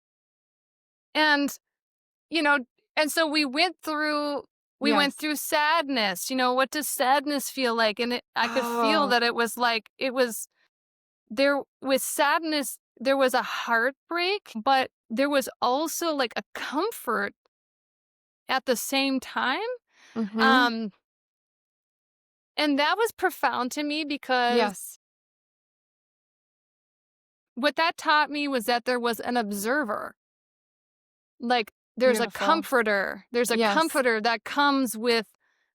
And, you know, and so we went Yes. through sadness. What does sadness feel like? And I could feel Oh, that it was there with sadness, there was a heartbreak, but there was also like a comfort at the same time. mm-hmm. Um, and that was profound to me because Yes. what that taught me was that there was an observer. Like, there's a Beautiful. comforter. There's a Yes. comforter that comes with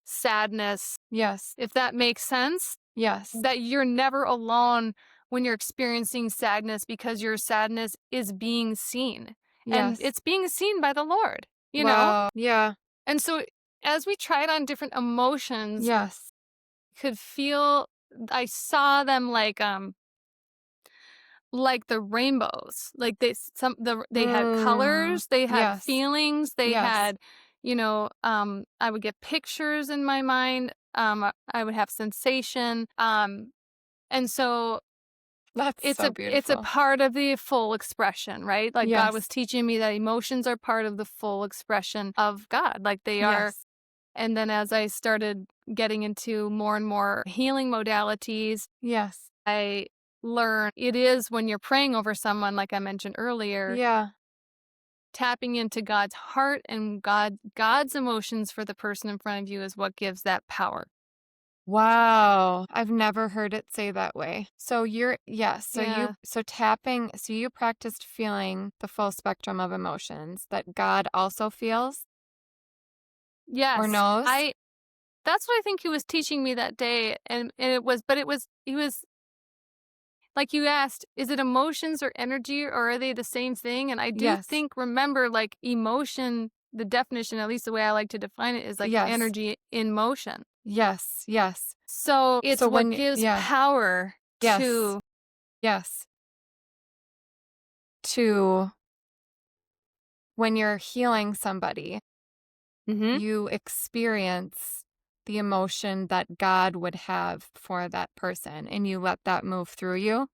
sadness, Yes. if that makes sense. Yes. That you're never alone when you're experiencing sadness, because your sadness is being seen. And Yes. it's being seen by the Lord, you know? Wow. Yeah. And so as we tried on different emotions, Yes. could feel, I saw them like the rainbows. Like they had colors, they had Yes. feelings, they Yes. had, I would get pictures in my mind. I would have sensation. And so That's it's so a beautiful. part of the full expression, right? Like God was Yes. teaching me that emotions are part of the full expression of God. Like they are. Yes. And then as I started getting into more and more healing modalities, Yes. I learned it is when you're praying over someone, like I mentioned earlier, Yeah. tapping into God's heart and God's emotions for the person in front of you is what gives that power. Wow. I've never heard it say that way. So Yeah. so you practiced feeling the full spectrum of emotions that God also feels or Yes. knows? That's what I think he was teaching me that day. And he was like, you asked, is it emotions or energy, or are they the same thing? And I do Yes. remember, like, emotion, the definition, at least the way I like to define it, is like Yes. energy in motion. Yes. Yes. So it's So what gives yeah. power Yes. to. Yes. To when you're healing somebody, Mm-hmm. you experience the emotion that God would have for that person and you let that move through you.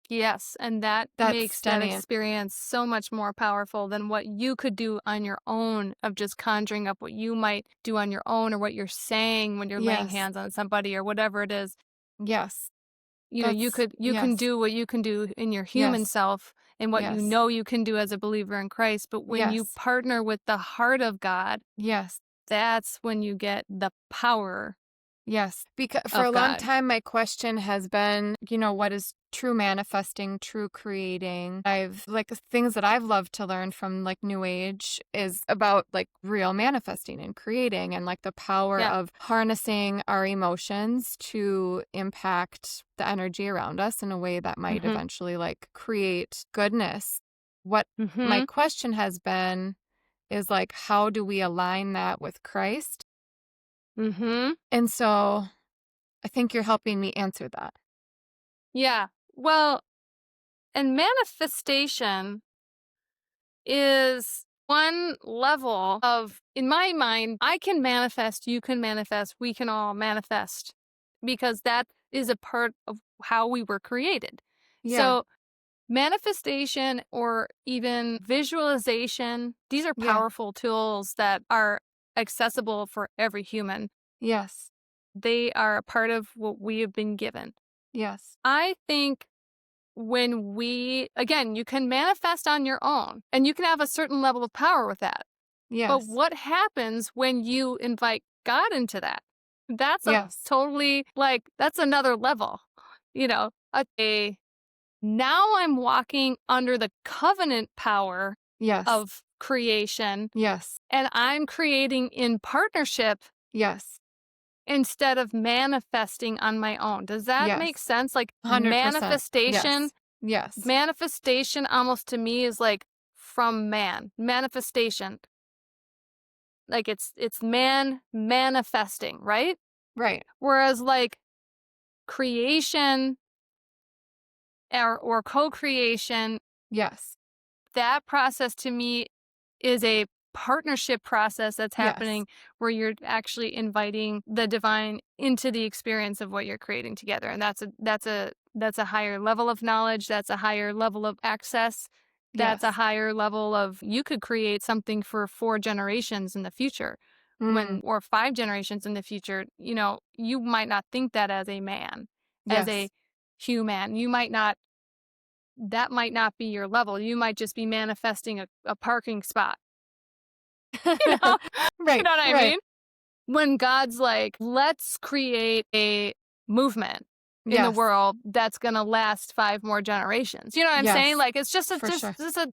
Yes, and that That's makes that stunning. experience so much more powerful than what you could do on your own, of just conjuring up what you might do on your own, or what you're saying when you're laying Yes. hands on somebody or whatever it is. Yes. You can Yes. do what you can do in your human Yes. self and what you Yes. know you can do as a believer in Christ, but when you Yes. partner with the heart of God, Yes. that's when you get the power Yes. Because for a of long God. time, my question has been, what is true manifesting, true creating? Things that I've loved to learn from like New Age is about like real manifesting and creating and like the power Yeah. of harnessing our emotions to impact the energy around us in a way that might Mhm. eventually like create goodness. What my Mhm. question has been is like, how do we align that with Christ? Mhm. And so I think you're helping me answer that. Yeah. Well, and manifestation is one level of, in my mind, I can manifest, you can manifest, we can all manifest, because that is a part of how we were created. Yeah. So, manifestation or even visualization, these are Yeah. powerful tools that are accessible for every human. Yes. They are a part of what we have been given. Yes. I think when again, you can manifest on your own and you can have a certain level of power with that. But Yes. what happens when you invite God into that? That's a Yes. totally, like, that's another level. Now I'm walking under the covenant power Yes. of creation, Yes. and I'm creating in partnership Yes. instead of manifesting on my own. Does that make Yes. sense? Like 100%. Yes. Yes. manifestation almost to me is like from man. Manifestation. Like it's man manifesting, right? Right. Whereas like creation or co-creation, Yes. that process to me is a partnership process that's Yes. happening, where you're actually inviting the divine into the experience of what you're creating together. And that's a higher level of knowledge, that's a higher level of access, that's a Yes. higher level of, you could create something for 4 generations in the future, Mm. or 5 generations in the future. You might not think that as a man, as a Yes. human. That might not be your level. You might just be manifesting a parking spot. You know? You Right. know what I Right. mean? When God's like, let's create a movement. in the Yes. world that's going to last 5 more generations. You know what I'm saying? Yes. Like, it's For sure. just a,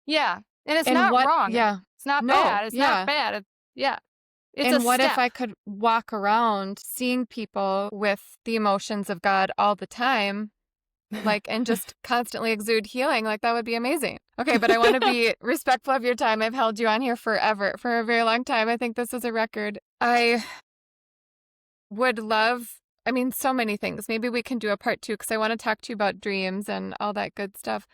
yeah. And it's And not what wrong. yeah. It's not No, bad. It's not yeah. bad. Yeah. It's a And what if step. I could walk around seeing people with the emotions of God all the time, like, and just constantly exude healing? Like, that would be amazing. Okay, but I want to be respectful of your time. I've held you on here forever, for a very long time. I think this is a record. I would love, I mean, so many things. Maybe we can do a part 2 because I want to talk to you about dreams and all that good stuff.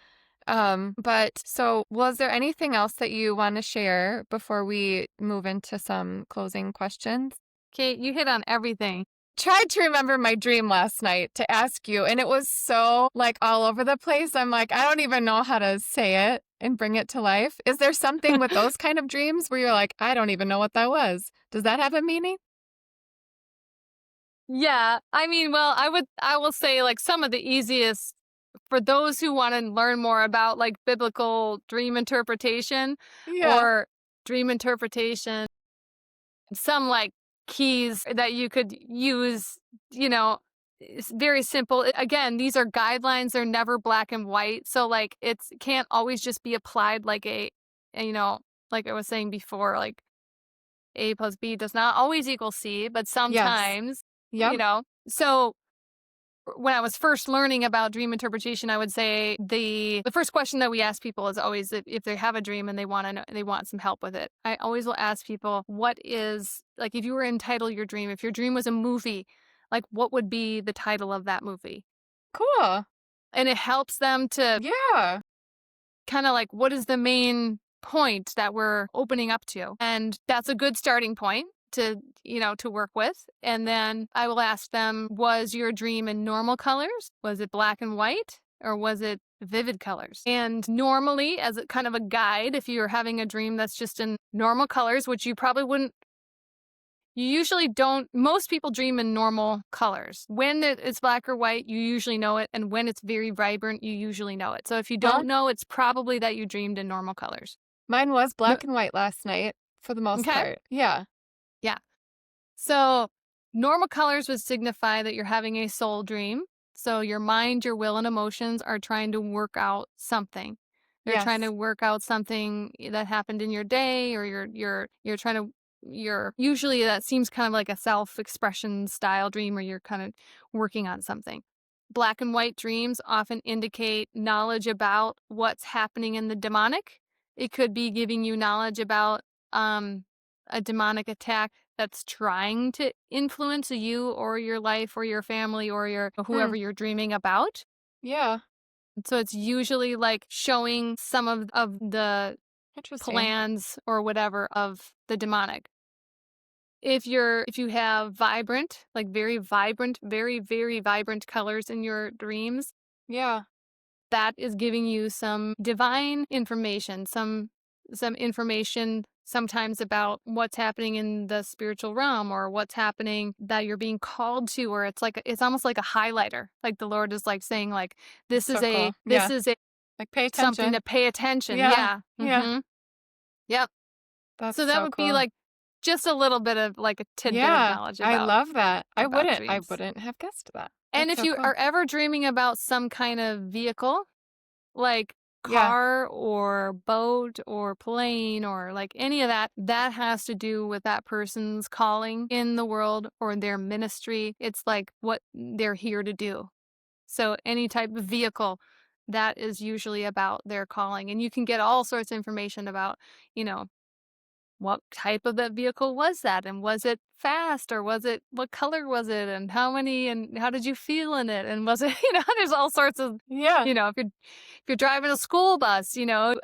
But so was there anything else that you want to share before we move into some closing questions? Kate, you hit on everything. Tried to remember my dream last night to ask you, and it was so like all over the place. I'm like, I don't even know how to say it and bring it to life. Is there something with those kind of dreams where you're like, I don't even know what that was? Does that have a meaning? Yeah. I mean, well, I will say like some of the easiest for those who want to learn more about like biblical dream interpretation Yeah. or dream interpretation, some like keys that you could use, you know, it's very simple. Again, these are guidelines, they're never black and white. So like it's can't always just be applied like you know, like I was saying before, like A plus B does not always equal C, but Yes. sometimes, Yep. So when I was first learning about dream interpretation, I would say the first question that we ask people is always if they have a dream and they want to know, they want some help with it. I always will ask people, what is like if you were to entitle your dream, if your dream was a movie, like what would be the title of that movie? Cool. And it helps them to Yeah. kind of like what is the main point that we're opening up to, and that's a good starting point to to work with. And then I will ask them, was your dream in normal colors, was it black and white, or was it vivid colors? And normally, as a kind of a guide, if you're having a dream that's just in normal colors, which you probably wouldn't, you usually don't, most people dream in normal colors. When it's black or white, you usually know it. And when it's very vibrant, you usually know it. So if you Huh? don't know, it's probably that you dreamed in normal colors. Mine was No, black and white last night for the most okay. part. Yeah. Yeah. So normal colors would signify that you're having a soul dream. So your mind, your will, and emotions are trying to work out something. They're trying Yes. to work out something that happened in your day, or you're trying to you're usually that seems kind of like a self-expression style dream where you're kind of working on something. Black and white dreams often indicate knowledge about what's happening in the demonic. It could be giving you knowledge about a demonic attack that's trying to influence you or your life or your family or your Hmm. whoever you're dreaming about. Yeah. So it's usually like showing some of the Interesting. plans or whatever of the demonic. If you have vibrant, like very vibrant, very, very vibrant colors in your dreams, Yeah. that is giving you some divine information, some information sometimes about what's happening in the spiritual realm or what's happening that you're being called to, or it's like it's almost like a highlighter. Like the Lord is like saying like That's so cool. this Yeah. is a Like, pay something attention. to pay attention. Yeah. Yeah. Yeah. Yep. That's So that so would be cool. like just a little bit of like a tidbit of Yeah. knowledge I love that. about I dreams. wouldn't have guessed that. And That's if so you cool. are ever dreaming about some kind of vehicle, like Yeah. car or boat or plane or like any of that, that has to do with that person's calling in the world or their ministry. It's like what they're here to do. So any type of vehicle, that is usually about their calling. And you can get all sorts of information about, you know, what type of that vehicle was that, and was it fast, or was it, what color was it, and how many, and how did you feel in it, and was it there's all sorts of, Yeah. if you're driving a school bus, you know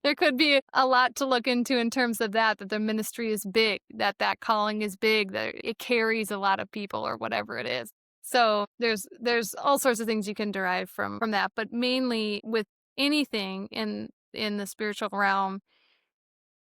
there could be a lot to look into in terms of that the ministry is big, that calling is big, that it carries a lot of people or whatever it is. So there's all sorts of things you can derive from that, but mainly with anything in the spiritual realm,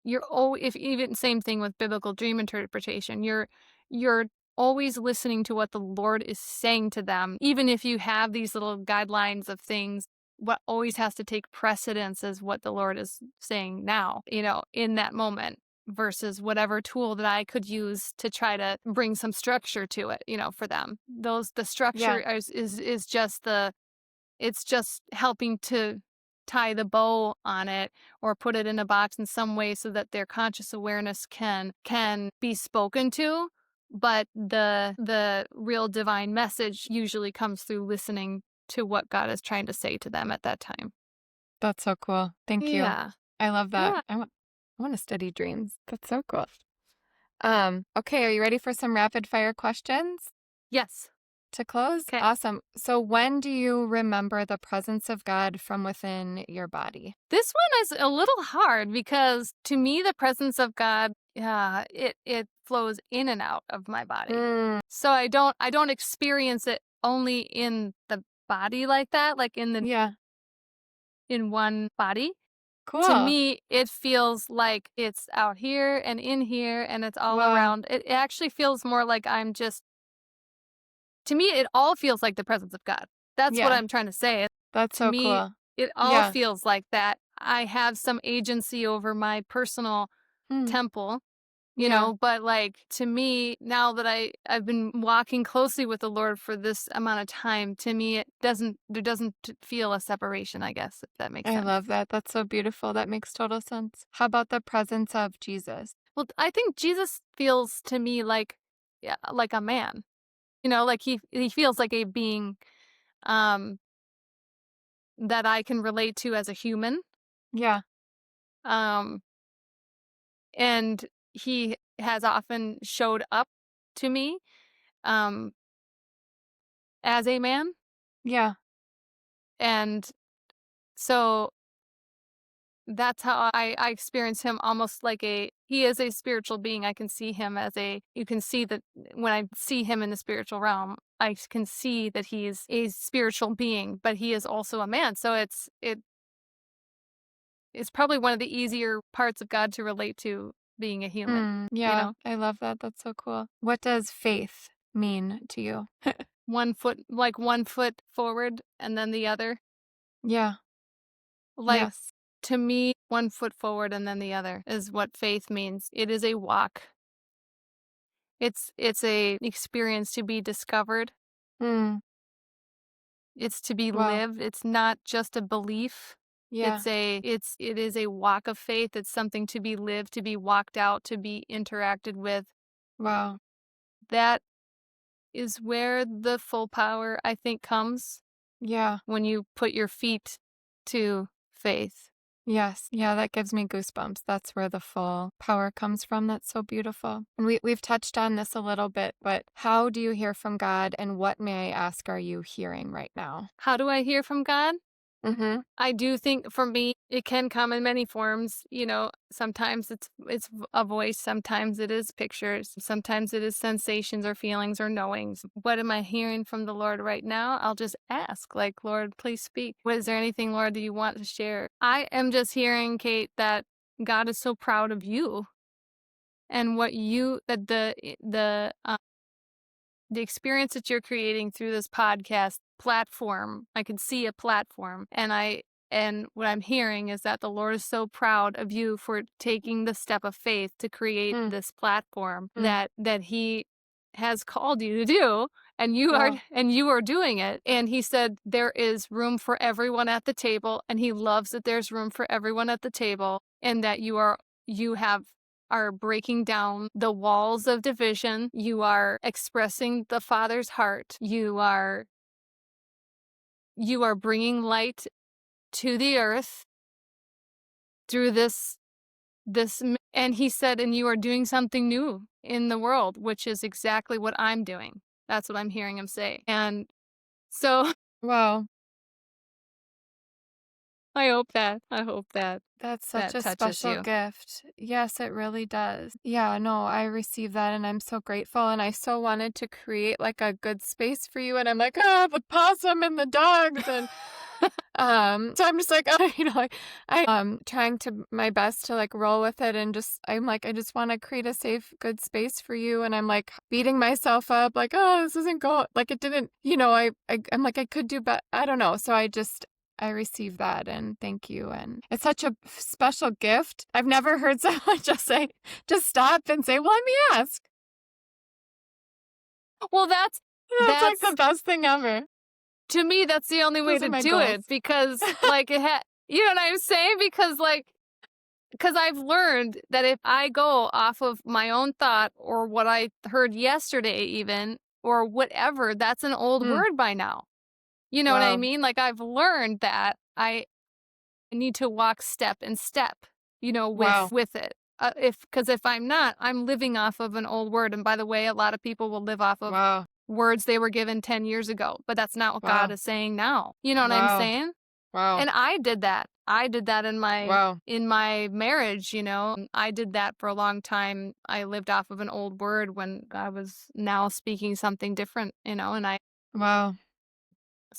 you're if even same thing with biblical dream interpretation. You're always listening to what the Lord is saying to them. Even if you have these little guidelines of things, what always has to take precedence is what the Lord is saying now, in that moment. versus whatever tool that I could use to try to bring some structure to it, for them. The structure Yeah. is just it's just helping to tie the bow on it or put it in a box in some way so that their conscious awareness can be spoken to, but the real divine message usually comes through listening to what God is trying to say to them at that time. That's so cool. Thank you. Yeah. I love that. Yeah. I want to study dreams. That's so cool. Okay, are you ready for some rapid fire questions Yes. to close? Okay. Awesome. So when do you remember the presence of God from within your body? This one is a little hard because to me the presence of God, it flows in and out of my body. Mm, So I don't experience it only in the body like that, like yeah, in one body. To cool. me, it feels like it's out here and in here and it's all Wow. around. It actually feels more like I'm just to me it all feels like the presence of God. That's what Yeah, I'm trying to say. that's To so me, cool. it all Yeah. feels like that. I have some agency over my personal Mm, temple, yeah. but like to me, now that I've been walking closely with the Lord for this amount of time, to me there doesn't feel a separation, I guess, if that makes I sense. love that. That's so beautiful. That makes total sense. How about the presence of Jesus? Well, I think Jesus feels to me like yeah, like a man. Like he feels like a being um that I can relate to as a human. Yeah, Um and he has often showed up to me um as a man, yeah, and so that's how I experience him almost like he is a spiritual being. I can see him as you can see that when I see him in the spiritual realm, I can see that he's a spiritual being, but he is also a man. So it's probably one of the easier parts of God to relate to being a human, you yeah. know? I love that. That's so cool. What does faith mean to you? One foot forward and then the other. Yeah, Like yes, to me, one foot forward and then the other is what faith means. It is a walk. It's a experience to be discovered. mm, It's to be wow, lived. It's not just a belief. yeah, It is a walk of faith. It's something to be lived, to be walked out, to be interacted with. wow, That is where the full power I think comes yeah, when you put your feet to faith. yes, yeah, that gives me goosebumps. That's where the full power comes from. That's so beautiful. And we've touched on this a little bit, but how do you hear from God, and what, may I ask, are you hearing right now? How do I hear from God? Mm-hmm. I do think for me, it can come in many forms. Sometimes it's a voice, sometimes it is pictures, sometimes it is sensations or feelings or knowings. What am I hearing from the Lord right now? I'll just ask, like, Lord, please speak. What is there anything, Lord, that you want to share? I am just hearing, Kate, that God is so proud of you and what you that the experience that you're creating through this podcast platform. I can see a platform, and what I'm hearing is that the Lord is so proud of you for taking the step of faith to create Mm, this platform mm, that he has called you to do, and you are wow, and you are doing it. And he said there is room for everyone at the table, and he loves that there's room for everyone at the table, and that you are breaking down the walls of division. You are expressing the Father's heart. You are bringing light to the earth through and he said, and you are doing something new in the world, which is exactly what I'm doing. That's what I'm hearing him say. And so wow. I hope that That's such that a touches special you. gift. Yes, it really does. Yeah, no, I received that and I'm so grateful. And I so wanted to create like a good space for you. And I'm like, the possum and the dogs. And so I'm just like, like I trying to my best to like roll with it and just I'm like, I just want to create a safe, good space for you. And I'm like beating myself up, like, oh, this isn't go like it didn't, I'm like, I could do but I don't know. So I just I receive that and thank you. And it's such a special gift. I've never heard someone just stop and say, well, let me ask. Well, that's That's like the that's best thing ever. to me, that's the only way Those are to my do goals. it because like you know what I'm saying? Because I've learned that if I go off of my own thought or what I heard yesterday even or whatever, that's an old Hmm. word by now. You know what I Wow. mean? Like I've learned that I need to walk step in step, you know, Wow. with it. If I'm not, I'm living off of an old word. And by the way, a lot of people will live off of Wow. words they were given 10 years ago, but that's not what God Wow. is saying now. You know what I'm Wow. saying? Wow. And I did that. I did that Wow. in my marriage, you know. I did that for a long time. I lived off of an old word when I was now speaking something different, you know, and Wow.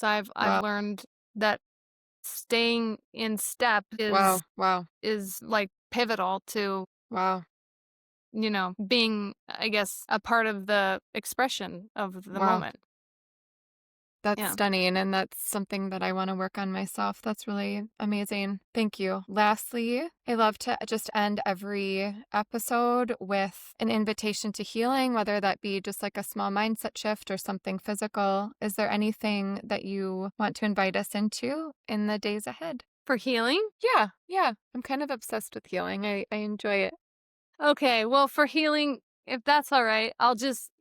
I've Wow. learned that staying in step Wow. Wow. is like pivotal to, Wow. you know, being, I guess, a part of the expression of the Wow. moment. That's Yeah. stunning, and that's something that I want to work on myself. That's really amazing. Thank you. Lastly, I love to just end every episode with an invitation to healing, whether that be just like a small mindset shift or something physical. Is there anything that you want to invite us into in the days ahead? For healing? Yeah, yeah. I'm kind of obsessed with healing. I enjoy it. Okay. Well, for healing, if that's all right,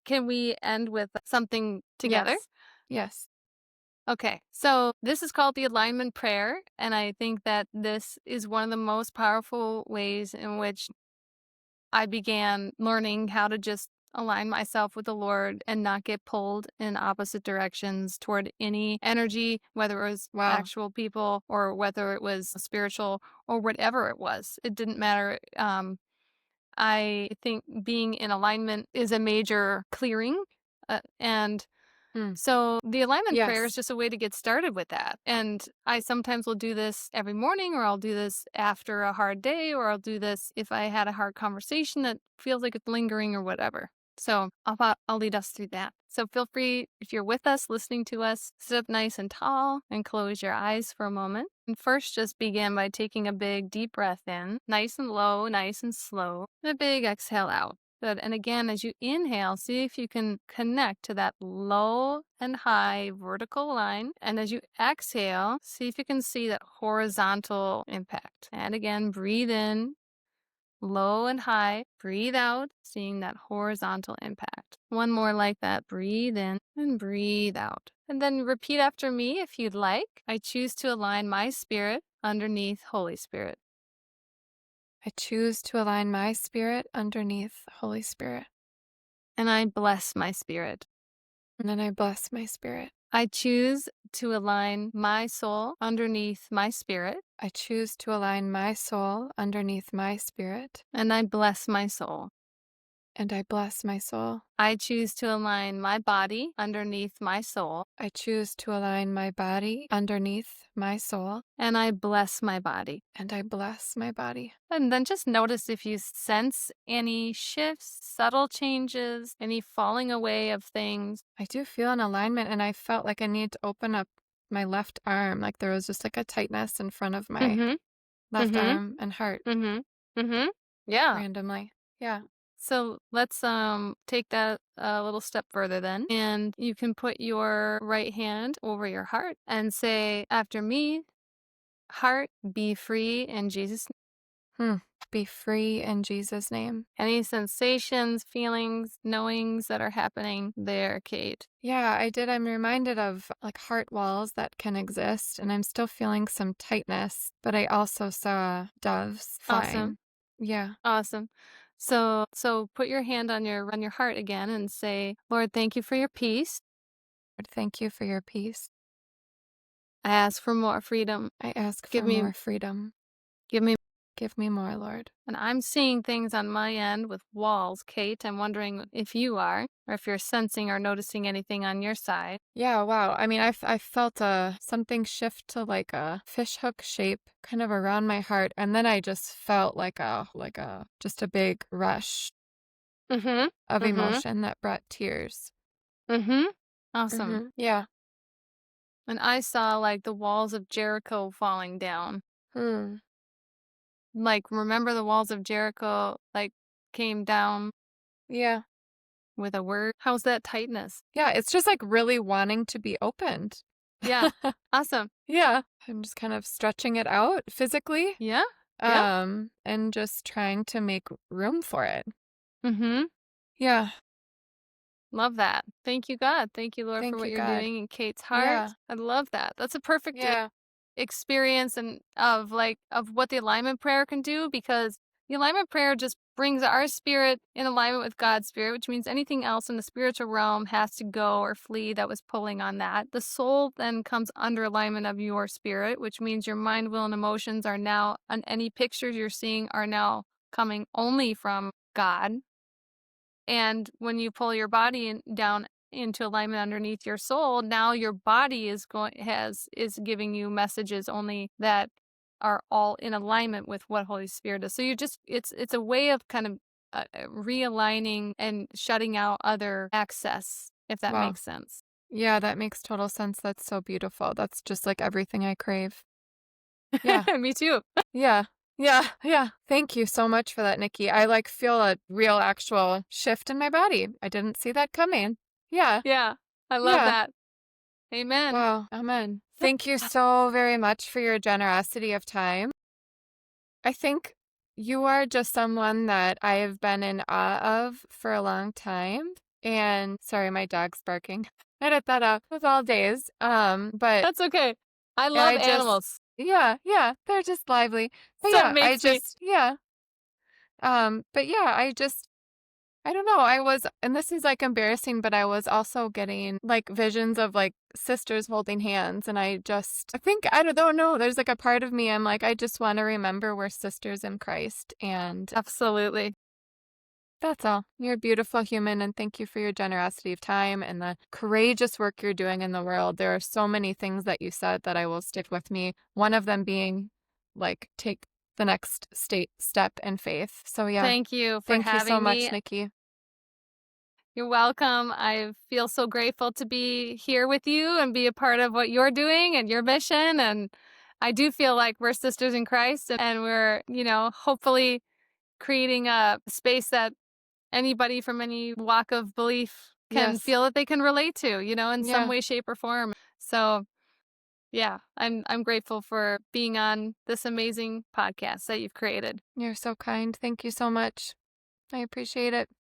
can we end with something together? Yes. Yes. Okay. So this is called the alignment prayer. And I think that this is one of the most powerful ways in which I began learning how to just align myself with the Lord and not get pulled in opposite directions toward any energy, whether it was Wow. actual people or whether it was spiritual or whatever it was. It didn't matter. I think being in alignment is a major clearing. And Mm. so the alignment prayer is Yes. just a way to get started with that. And I sometimes will do this every morning, or I'll do this after a hard day, or I'll do this if I had a hard conversation that feels like it's lingering or whatever. So I'll lead us through that. So feel free, if you're with us, listening to us, sit up nice and tall and close your eyes for a moment. And first, just begin by taking a big deep breath in, nice and low, nice and slow, and a big exhale out. Good. And again, as you inhale, see if you can connect to that low and high vertical line. And as you exhale, see if you can see that horizontal impact. And again, breathe in, low and high. Breathe out, seeing that horizontal impact. One more like that. Breathe in and breathe out. And then repeat after me if you'd like. I choose to align my spirit underneath Holy Spirit. I choose to align my spirit underneath Holy Spirit. And I bless my spirit. And then I bless my spirit. I choose to align my soul underneath my spirit, I choose to align my soul underneath my spirit. and I bless my soul. And I bless my soul. I choose to align my body underneath my soul, I choose to align my body underneath my soul. and I bless my body. And I bless my body. And then just notice if you sense any shifts, subtle changes, any falling away of things. I do feel an alignment, and I felt like I needed to open up my left arm. Like there was just like a tightness in front of my Mm-hmm. left Mm-hmm. arm and heart Mm-hmm. Mm-hmm. Yeah. randomly. Yeah. So let's take that a little step further then. And you can put your right hand over your heart and say after me, heart, be free in Jesus' Hmm. Be free in Jesus' name. any sensations, feelings, knowings that are happening there, Kate. Yeah, I did. I'm reminded of like heart walls that can exist, and I'm still feeling some tightness, but I also saw doves Awesome. flying. Yeah. Awesome. So put your hand on your heart again and say, Lord, thank you for your peace. Lord, thank you for your peace. I ask for more freedom. I ask Give for me more freedom. give me Give me more, Lord. And I'm seeing things on my end with walls, Kate. I'm wondering if you are, or if you're sensing or noticing anything on your side. Yeah, wow. I mean, I felt something shift to like a fishhook shape kind of around my heart, and then I just felt just a big rush Mm-hmm. of Mm-hmm. emotion that brought tears. Mm-hmm. Awesome. Yeah. And I saw like the walls of Jericho falling down. Hmm. Like, remember the walls of Jericho, like, came down Yeah. with a word? How's that tightness? Yeah, it's just like really wanting to be opened. Yeah. Awesome. Yeah. I'm just kind of stretching it out physically, Yeah. Yeah. and just trying to make room for it. Mm-hmm. Yeah. Love that. Thank you, God. Thank you, Lord, for Thank what you, you're God. doing in Kate's Yeah. heart. I love that. That's a perfect Yeah. experience and of what the alignment prayer can do, because the alignment prayer just brings our spirit in alignment with God's spirit, which means anything else in the spiritual realm has to go or flee that was pulling on that. The soul then comes under alignment of your spirit, which means your mind, will, and emotions are now, and any pictures you're seeing are now coming only from God. And when you pull your body down into alignment underneath your soul, now your body is giving you messages only that are all in alignment with what Holy Spirit is. So you just it's a way of kind of realigning and shutting out other access, if that Wow. makes sense. Yeah, that makes total sense. That's so beautiful. That's just like everything I crave. Yeah. Me too. Yeah. Yeah. Yeah. Thank you so much for that, Nikki. I like feel a real actual shift in my body. I didn't see that coming. Yeah. Yeah, I love Yeah. that. Amen. Wow. Amen. Thank you so very much for your generosity of time. I think you are just someone that I have been in awe of for a long time. And sorry, my dog's barking. Edit that out with all days. But That's okay. I love I just, animals. yeah, yeah, they're just lively. But So it yeah, makes me. yeah. But yeah, I don't know. I was, and this is like embarrassing, but I was also getting like visions of like sisters holding hands. And I think, I don't know. There's like a part of me, I'm like, I just want to remember we're sisters in Christ. And Absolutely. that's all. You're a beautiful human. And thank you for your generosity of time and the courageous work you're doing in the world. There are so many things that you said that I will stick with me. One of them being like, take the next step in faith. So yeah, Thank you for thank you so having much, me. Nikki. You're welcome. I feel so grateful to be here with you and be a part of what you're doing and your mission. And I do feel like we're sisters in Christ, and we're, hopefully creating a space that anybody from any walk of belief can Yes. feel that they can relate to, in some Yeah. way, shape, or form. So yeah, I'm grateful for being on this amazing podcast that you've created. You're so kind. Thank you so much. I appreciate it.